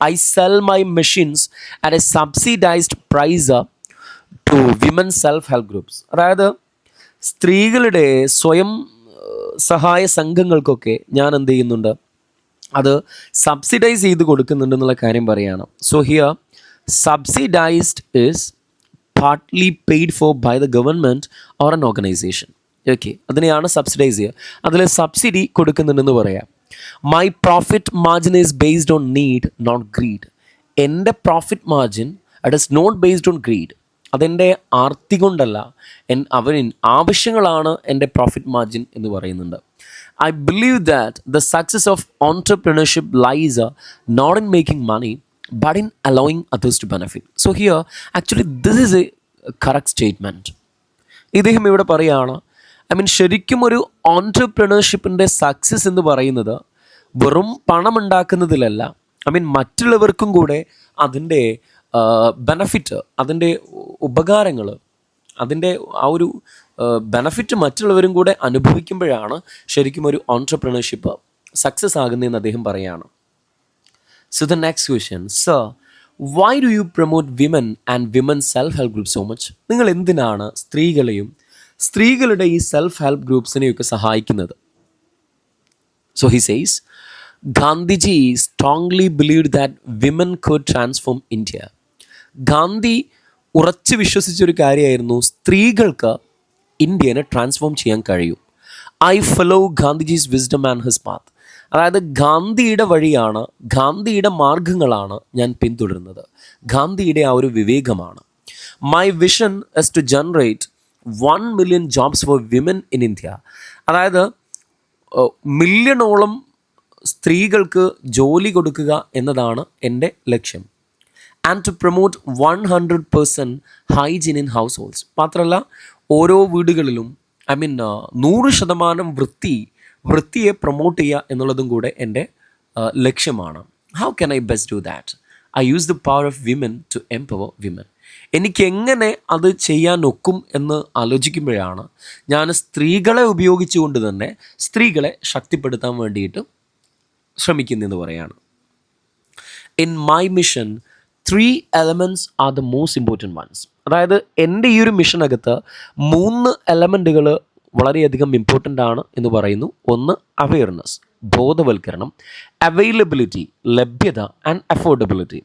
I sell my machines at a subsidised price to women self help groups. അതായത് സ്ത്രീകളുടെ സ്വയം സഹായ സംഘങ്ങൾക്കൊക്കെ ഞാൻ എന്ത് ചെയ്യുന്നുണ്ട്, അത് സബ്സിഡൈസ് ചെയ്ത് കൊടുക്കുന്നുണ്ട് എന്നുള്ള കാര്യം പറയുകയാണ്. So here subsidised is partly paid for by the government or an organisation. Okay, അതിനെയാണ് സബ്സിഡൈസ് ചെയ്യുക. അതിൽ സബ്സിഡി കൊടുക്കുന്നുണ്ടെന്ന് പറയാം. My profit margin is based on need not greed. എൻ്റെ profit margin it is not based on greed. അതെൻ്റെ ആർത്തി കൊണ്ടല്ല, അവന് ആവശ്യങ്ങളാണ് എൻ്റെ പ്രോഫിറ്റ് മാർജിൻ എന്ന് പറയുന്നുണ്ട്. I believe that the success of entrepreneurship lies not in making money but in allowing others to benefit. So here actually this is a correct statement. ഇദ്ദേഹം ഇവിടെ പറയുകയാണ്, ശരിക്കും ഒരു ഓൺട്രപ്രണർഷിപ്പിൻ്റെ സക്സസ് എന്ന് പറയുന്നത് വെറും പണം ഉണ്ടാക്കുന്നതിലല്ല, മറ്റുള്ളവർക്കും കൂടെ അതിൻ്റെ ബെനഫിറ്റ്, അതിൻ്റെ ഉപകാരങ്ങൾ, അതിൻ്റെ ആ ഒരു ബെനഫിറ്റ് മറ്റുള്ളവരും കൂടെ അനുഭവിക്കുമ്പോഴാണ് ശരിക്കും ഒരു ഓൺട്രപ്രണർഷിപ്പ് സക്സസ് ആകുന്നതെന്ന് അദ്ദേഹം പറയുകയാണ്. So the next question, sir why do you promote women and women self help group so much? നിങ്ങൾ എന്തിനാണ് സ്ത്രീകളെയും സ്ത്രീകളുടെ ഈ സെൽഫ് ഹെൽപ്പ് ഗ്രൂപ്പ്സിനെയൊക്കെ സഹായിക്കുന്നത്? So he says, Gandhiji strongly believed that women could transform India. Gandhi ഉറച്ചു വിശ്വസിച്ചൊരു കാര്യമായിരുന്നു സ്ത്രീകൾക്ക് ഇന്ത്യനെ ട്രാൻസ്ഫോം ചെയ്യാൻ കഴിയും. I follow Gandhiji's wisdom and his path. അതായത് ഗാന്ധിയുടെ വഴിയാണ്, ഗാന്ധിയുടെ മാർഗങ്ങളാണ് ഞാൻ പിന്തുടരുന്നത്, ഗാന്ധിയുടെ ആ ഒരു വിവേകമാണ്. My vision is to generate 1 million jobs for women in India. അതായത് മില്യണോളം സ്ത്രീകൾക്ക് ജോലി കൊടുക്കുക എന്നതാണ് എൻ്റെ ലക്ഷ്യം. And to promote 100% hygiene in households. മാത്രമല്ല ഓരോ വീടുകളിലും 100% വൃത്തിയെ പ്രൊമോട്ട് ചെയ്യുക എന്നുള്ളതും കൂടെ എൻ്റെ ലക്ഷ്യമാണ്. How can I best do that? I use the power of women to empower women. എനിക്കെങ്ങനെ അത് ചെയ്യാനൊക്കും എന്ന് ആലോചിക്കുമ്പോഴാണ് ഞാൻ സ്ത്രീകളെ ഉപയോഗിച്ചുകൊണ്ട് തന്നെ സ്ത്രീകളെ ശക്തിപ്പെടുത്താൻ വേണ്ടിയിട്ട് ശ്രമിക്കുന്നതെന്ന് പറയാണ്. In my mission 3 elements are the most important ones. അതായത് എൻ്റെ ഈ ഒരു മിഷനകത്ത് 3 എലമെൻറ്റുകൾ വളരെയധികം ഇമ്പോർട്ടൻ്റ് ആണ് എന്ന് പറയുന്നു. ഒന്ന് അവെയർനെസ്, ബോധവൽക്കരണം; അവൈലബിലിറ്റി, ലഭ്യത; ആൻഡ് അഫോർഡബിലിറ്റി.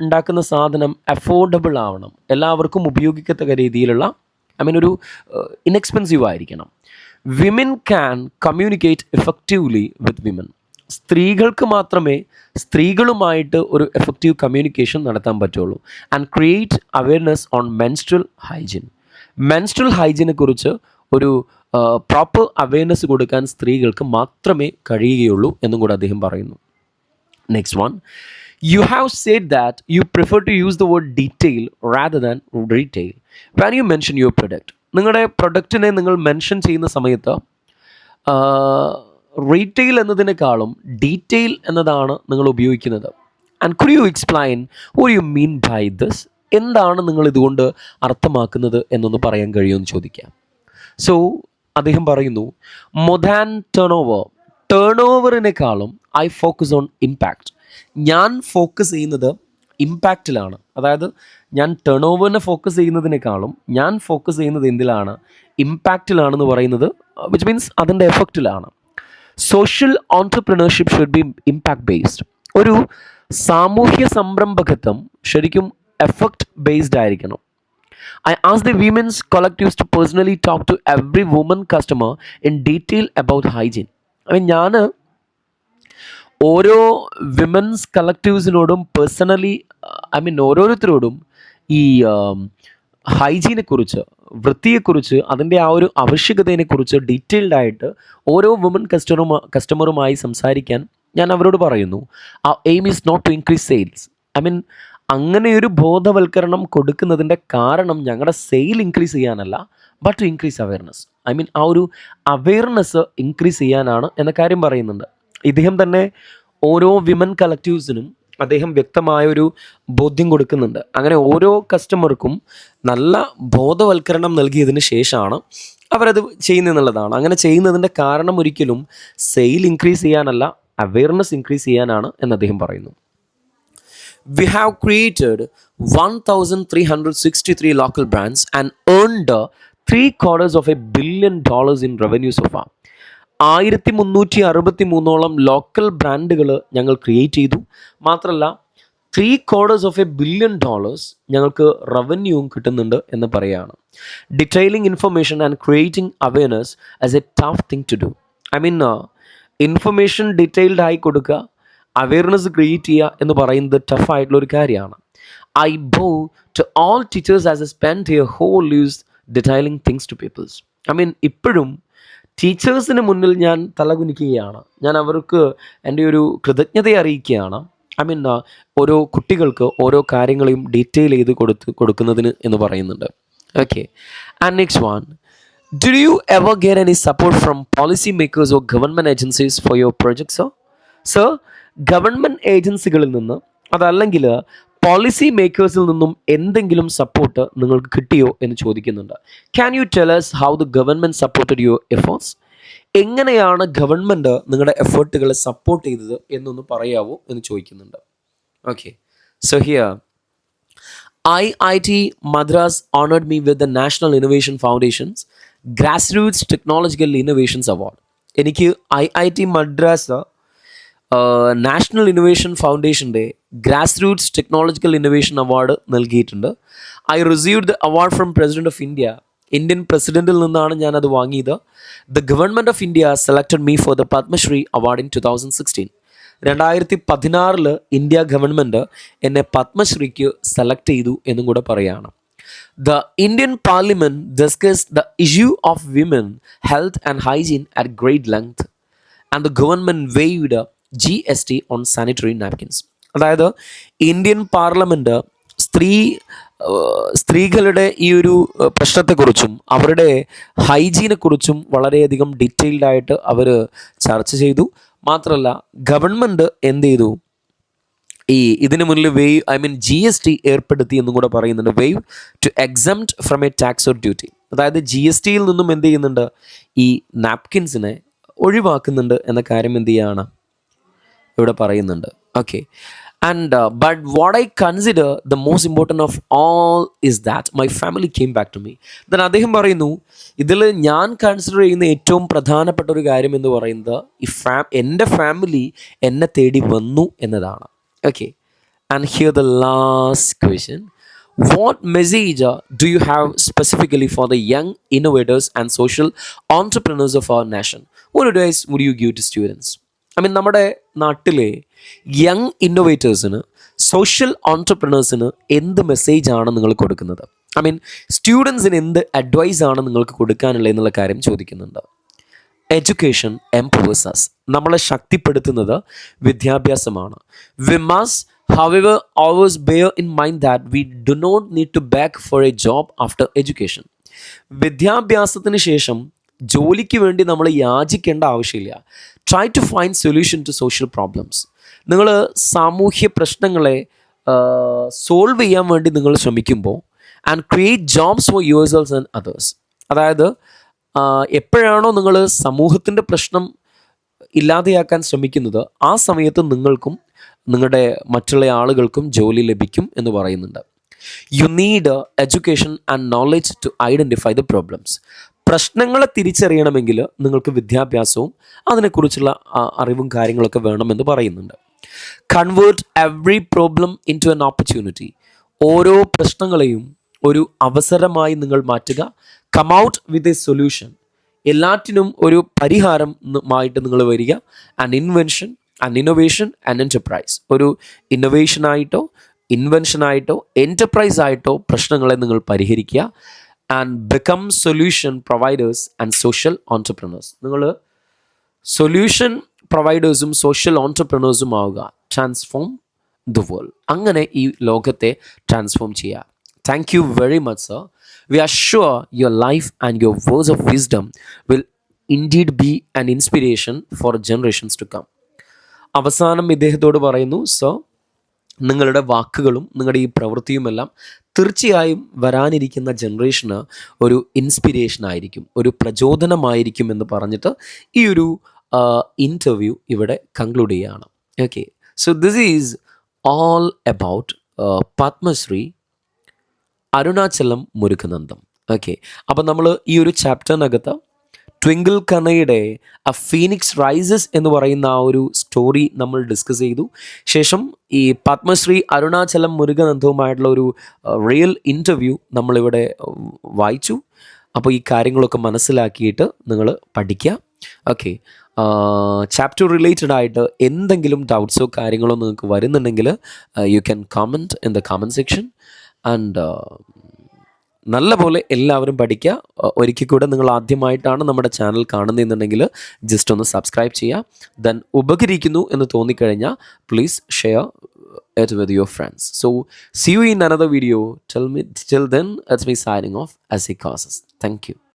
ഉണ്ടാക്കുന്ന സാധനം അഫോർഡബിൾ ആവണം, എല്ലാവർക്കും ഉപയോഗിക്കത്തക്ക രീതിയിലുള്ള ഒരു ഇൻഎക്സ്പെൻസീവ് ആയിരിക്കണം. Women can communicate effectively with women. സ്ത്രീകൾക്ക് മാത്രമേ സ്ത്രീകളുമായിട്ട് ഒരു എഫക്റ്റീവ് കമ്മ്യൂണിക്കേഷൻ നടത്താൻ പറ്റുള്ളൂ. And create awareness on menstrual hygiene. Menstrual ഹൈജീനെ കുറിച്ച് ഒരു പ്രോപ്പർ അവെയർനെസ് കൊടുക്കാൻ സ്ത്രീകൾക്ക് മാത്രമേ കഴിയുകയുള്ളൂ എന്നും കൂടെ അദ്ദേഹം പറയുന്നു. Next one, you have said that you prefer to use the word detail rather than retail when you mention your product. നിങ്ങളുടെ പ്രൊഡക്റ്റിനെ നിങ്ങൾ മെൻഷൻ ചെയ്യുന്ന സമയത്ത് റീറ്റെയിൽ എന്നതിനേക്കാളും ഡീറ്റെയിൽ എന്നതാണ് നിങ്ങൾ ഉപയോഗിക്കുന്നത്. And could you explain what you mean by this? എന്താണ് നിങ്ങൾ ഇതുകൊണ്ട് അർത്ഥമാക്കുന്നത് എന്നൊന്ന് പറയാൻ കഴിയുമെന്ന് ചോദിക്കാം. സോ അദ്ദേഹം പറയുന്നു, മോർ ദാൻ ടേൺ ഓവറിനേക്കാളും ഐ ഫോക്കസ് ഓൺ ഇമ്പാക്റ്റ്. ഞാൻ ഫോക്കസ് ചെയ്യുന്നത് ഇമ്പാക്റ്റിലാണ്. അതായത് ഞാൻ ടേൺ ഓവറിനെ ഫോക്കസ് ചെയ്യുന്നതിനേക്കാളും ഞാൻ ഫോക്കസ് ചെയ്യുന്നത് എന്തിലാണ്? ഇമ്പാക്റ്റിലാണെന്ന് പറയുന്നത്, വിച്ച് മീൻസ് അതിൻ്റെ എഫക്റ്റിലാണ്. Social entrepreneurship should be impact based. ഒരു സാമൂഹ്യ സംരംഭകത്വം ശരിക്കും എഫക്റ്റ് ബേസ്ഡ് ആയിരിക്കണം. I asked the women's collectives to personally talk to every woman customer in detail about hygiene. ഞാൻ ഓരോ വിമൻസ് കളക്റ്റീവ്സിനോടും പേഴ്സണലി ഓരോരുത്തരോടും ഈ ഹൈജീനെ കുറിച്ച്, വൃത്തിയെക്കുറിച്ച്, അതിൻ്റെ ആ ഒരു ആവശ്യകതയെക്കുറിച്ച് ഡീറ്റെയിൽഡ് ആയിട്ട് ഓരോ വുമൻ കസ്റ്റമറുമായി സംസാരിക്കാൻ ഞാൻ അവരോട് പറയുന്നു. ആ aim is not to increase sales. അങ്ങനെയൊരു ബോധവൽക്കരണം കൊടുക്കുന്നതിൻ്റെ കാരണം ഞങ്ങളുടെ സെയിൽ ഇൻക്രീസ് ചെയ്യാനല്ല, ബട്ട് ടു ഇൻക്രീസ് അവെയർനെസ്. ആ ഒരു അവെയർനെസ് ഇൻക്രീസ് ചെയ്യാനാണ് എന്ന കാര്യം പറയുന്നുണ്ട്. ഇദ്ദേഹം തന്നെ ഓരോ വിമൻ കളക്റ്റീവ്സിനും അദ്ദേഹം വ്യക്തമായൊരു ബോധ്യം കൊടുക്കുന്നുണ്ട്. അങ്ങനെ ഓരോ കസ്റ്റമർക്കും നല്ല ബോധവൽക്കരണം നൽകിയതിന് ശേഷമാണ് അവരത് ചെയ്യുന്നതെന്നുള്ളതാണ്. അങ്ങനെ ചെയ്യുന്നതിൻ്റെ കാരണം ഒരിക്കലും സെയിൽ ഇൻക്രീസ് ചെയ്യാനല്ല, അവെയർനെസ് ഇൻക്രീസ് ചെയ്യാനാണ് എന്ന് അദ്ദേഹം പറയുന്നു. We have created 1,363 local brands and earned $750 million in revenue so far. 1363 local ബ്രാൻഡുകൾ ഞങ്ങൾ ക്രിയേറ്റ് ചെയ്തു. മാത്രമല്ല $750 million ഞങ്ങൾക്ക് റവന്യൂവും കിട്ടുന്നുണ്ട് എന്ന് പറയുകയാണ്. Detailing information and creating awareness as a tough thing to do. Information detailed ആയി കൊടുക്കുക, അവയർനെസ് ക്രിയേറ്റ് ചെയ്യുക എന്ന് പറയുന്നത് ടഫായിട്ടുള്ള ഒരു കാര്യമാണ്. I bow to all teachers as a spend here whole lives detailing things to peoples. I mean ഇപ്പോഴും ടീച്ചേഴ്സിന് മുന്നിൽ ഞാൻ തലകുനിക്കുകയാണ്. ഞാൻ അവർക്ക് എൻ്റെ ഒരു കൃതജ്ഞതയെ അറിയിക്കുകയാണ്. ഐ മീൻ ഓരോ കുട്ടികൾക്ക് ഓരോ കാര്യങ്ങളെയും ഡീറ്റെയിൽ ചെയ്ത് കൊടുക്കുന്നതിന് എന്ന് പറയുന്നുണ്ട്. Okay, and next one, do you ever get any support from policy makers or government agencies for your project, sir? Sir, government ഏജൻസികളിൽ നിന്ന് അതല്ലെങ്കിൽ പോളിസി മേക്കേഴ്സിൽ നിന്നും എന്തെങ്കിലും സപ്പോർട്ട് നിങ്ങൾക്ക് കിട്ടിയോ എന്ന് ചോദിക്കുന്നുണ്ട്. Can you tell us how the government supported your efforts? എങ്ങനെയാണ് ഗവൺമെൻറ് നിങ്ങളുടെ എഫേർട്ടുകളെ സപ്പോർട്ട് ചെയ്തത് എന്നൊന്ന് പറയാവോ എന്ന് ചോദിക്കുന്നുണ്ട്. Okay, so here IIT Madras honored me with the National Innovation Foundation's Grassroots Technological Innovations Award. എനിക്ക് IIT മദ്രാസ് നാഷണൽ ഇന്നൊവേഷൻ ഫൗണ്ടേഷൻ്റെ grass technological innovation award നൽകിയിട്ടുണ്ട്. I received the award from president of India. Indian പ്രസിഡന്റിൽ നിന്നാണ് ഞാനത് വാങ്ങിയത്. The government of India selected me for the Padmashri award in 2016. 2016 India government എന്നെ പത്മശ്രീക്ക് select ചെയ്തു എന്നും കൂടെ പറയുകയാണ്. The Indian Parliament discussed the issue of women health and hygiene at great length, and the government waived GST on sanitary napkins. അതായത് Indian parliament സ്ത്രീകളുടെ ഈ ഒരു പ്രശ്നത്തെക്കുറിച്ചും അവരുടെ ഹൈജീനെക്കുറിച്ചും വളരെയധികം ഡീറ്റെയിൽഡ് ആയിട്ട് അവർ ചർച്ച ചെയ്തു. മാത്രമല്ല ഗവൺമെൻറ് എന്ത് ചെയ്തു, ഇതിന് മുന്നിൽ GST ഏർപ്പെടുത്തി എന്നും കൂടെ പറയുന്നുണ്ട്. Waive to exempt from a tax or duty. അതായത് GST നിന്നും എന്ത് ചെയ്യുന്നുണ്ട്, ഈ നാപ്കിൻസിനെ ഒഴിവാക്കുന്നുണ്ട് എന്ന കാര്യം എന്ത് ചെയ്യാണ് ഇവിടെ പറയുന്നുണ്ട്. Okay, and but what I consider the most important of all is that my family came back to me. Then അദ്ദേഹം പറയുന്നു, ഇതിൽ ഞാൻ കൺസിഡർ ചെയ്യുന്ന ഏറ്റവും പ്രധാനപ്പെട്ട ഒരു കാര്യം എന്ന് പറയുന്നത് എൻ്റെ ഫാമിലി എന്നെ തേടി വന്നു എന്നതാണ്. Okay, and here the last question. What message do you have specifically for the young innovators and social entrepreneurs of our nation? What advice would you give to students? I mean, നമ്മുടെ നാട്ടിലെ young ഇന്നോവേറ്റേഴ്സിന്, social ഓൺടർപ്രണേഴ്സിന് എന്ത് മെസ്സേജാണ് നിങ്ങൾ കൊടുക്കുന്നത്? I mean സ്റ്റുഡൻസിന് എന്ത് അഡ്വൈസാണ് നിങ്ങൾക്ക് കൊടുക്കാനുള്ളത് എന്നുള്ള കാര്യം ചോദിക്കുന്നുണ്ട്. Education empowers us. നമ്മളെ ശക്തിപ്പെടുത്തുന്നത് വിദ്യാഭ്യാസമാണ്. We must however always bear in mind that we do not need to beg for a job after education. വിദ്യാഭ്യാസത്തിന് ശേഷം ജോലിക്ക് വേണ്ടി നമ്മൾ യാചിക്കേണ്ട ആവശ്യമില്ല. Try to find solution to social problems. നിങ്ങൾ സാമൂഹ്യ പ്രശ്നങ്ങളെ സോൾവ് ചെയ്യാൻ വേണ്ടി നിങ്ങൾ ശ്രമിക്കുമ്പോൾ and create jobs for yourself and others. അതായത് എപ്പോഴാണോ നിങ്ങൾ സമൂഹത്തിൻ്റെ പ്രശ്നം ഇല്ലാതെയാക്കാൻ ശ്രമിക്കുന്നത്, ആ സമയത്ത് നിങ്ങൾക്കും നിങ്ങളുടെ മറ്റുള്ള ആളുകൾക്കും ജോലി ലഭിക്കും എന്ന് പറയുന്നുണ്ട്. You need education and knowledge to identify the problems. പ്രശ്നങ്ങളെ തിരിച്ചറിയണമെങ്കിൽ നിങ്ങൾക്ക് വിദ്യാഭ്യാസവും അതിനെക്കുറിച്ചുള്ള അറിവും കാര്യങ്ങളൊക്കെ വേണമെന്ന് പറയുന്നുണ്ട്. Convert every problem into an opportunity. ഓരോ പ്രശ്നങ്ങളെയും ഒരു അവസരമായി നിങ്ങൾ മാറ്റുക. Come out with a solution. എല്ലാറ്റിനും ഒരു പരിഹാരമായിട്ട് നിങ്ങൾ വരിക. And invention and innovation and enterprise. ഒരു ഇന്നൊവേഷനായിട്ടോ ഇൻവെൻഷനായിട്ടോ എൻ്റർപ്രൈസ് ആയിട്ടോ പ്രശ്നങ്ങളെ നിങ്ങൾ പരിഹരിക്കുക. And become solution providers and social entrepreneurs. നിങ്ങൾ സൊല്യൂഷൻ പ്രൊവൈഡേഴ്സും സോഷ്യൽ ഓൺടർപ്രണേഴ്സും ആവുക. Transform the world. അങ്ങനെ ഈ ലോകത്തെ ട്രാൻസ്ഫോം ചെയ്യുക. Thank you very much, sir. We are sure your life and your words of wisdom will indeed be an inspiration for generations to come. അവസാനം ഇദ്ദേഹത്തോട് പറയുന്നു, സർ, നിങ്ങളുടെ വാക്കുകളും നിങ്ങളുടെ ഈ പ്രവൃത്തിയുമെല്ലാം തീർച്ചയായും വരാനിരിക്കുന്ന ജനറേഷന് ഒരു ഇൻസ്പിരേഷൻ ആയിരിക്കും, ഒരു പ്രചോദനമായിരിക്കും എന്ന് പറഞ്ഞിട്ട് ഈ ഒരു ഇൻ്റർവ്യൂ ഇവിടെ കൺക്ലൂഡ് ചെയ്യുകയാണ്. Okay, so this is all about Padmashri Arunachalam Muruganandam. Okay, അപ്പോൾ നമ്മൾ ഈ ഒരു ചാപ്റ്ററിനകത്ത് ട്വിങ്കിൾ കണ്ണയുടെ ഫീനിക്സ് റൈസസ് എന്ന് പറയുന്ന ആ ഒരു സ്റ്റോറി നമ്മൾ ഡിസ്കസ് ചെയ്തു. ശേഷം ഈ പത്മശ്രീ അരുണാചലം മുരുകനന്ദവുമായിട്ടുള്ള ഒരു റിയൽ ഇൻ്റർവ്യൂ നമ്മളിവിടെ വായിച്ചു. അപ്പോൾ ഈ കാര്യങ്ങളൊക്കെ മനസ്സിലാക്കിയിട്ട് നിങ്ങൾ പഠിക്കുക. ഓക്കെ, ചാപ്റ്റർ റിലേറ്റഡ് ആയിട്ട് എന്തെങ്കിലും ഡൗട്ട്സോ കാര്യങ്ങളോ നിങ്ങൾക്ക് വരുന്നുണ്ടെങ്കിൽ you can comment in the comment section. And നല്ലപോലെ എല്ലാവരും പഠിക്കുക. ഒരിക്കൽ കൂടെ നിങ്ങൾ ആദ്യമായിട്ടാണ് നമ്മുടെ ചാനൽ കാണുന്നതെന്നുണ്ടെങ്കിൽ ജസ്റ്റ് ഒന്ന് സബ്സ്ക്രൈബ് ചെയ്യുക. ദെൻ ഉപകരിക്കുന്നു എന്ന് തോന്നിക്കഴിഞ്ഞാൽ please share it with your friends. So see you in another video. Till then, it's me signing off as he causes. Thank you.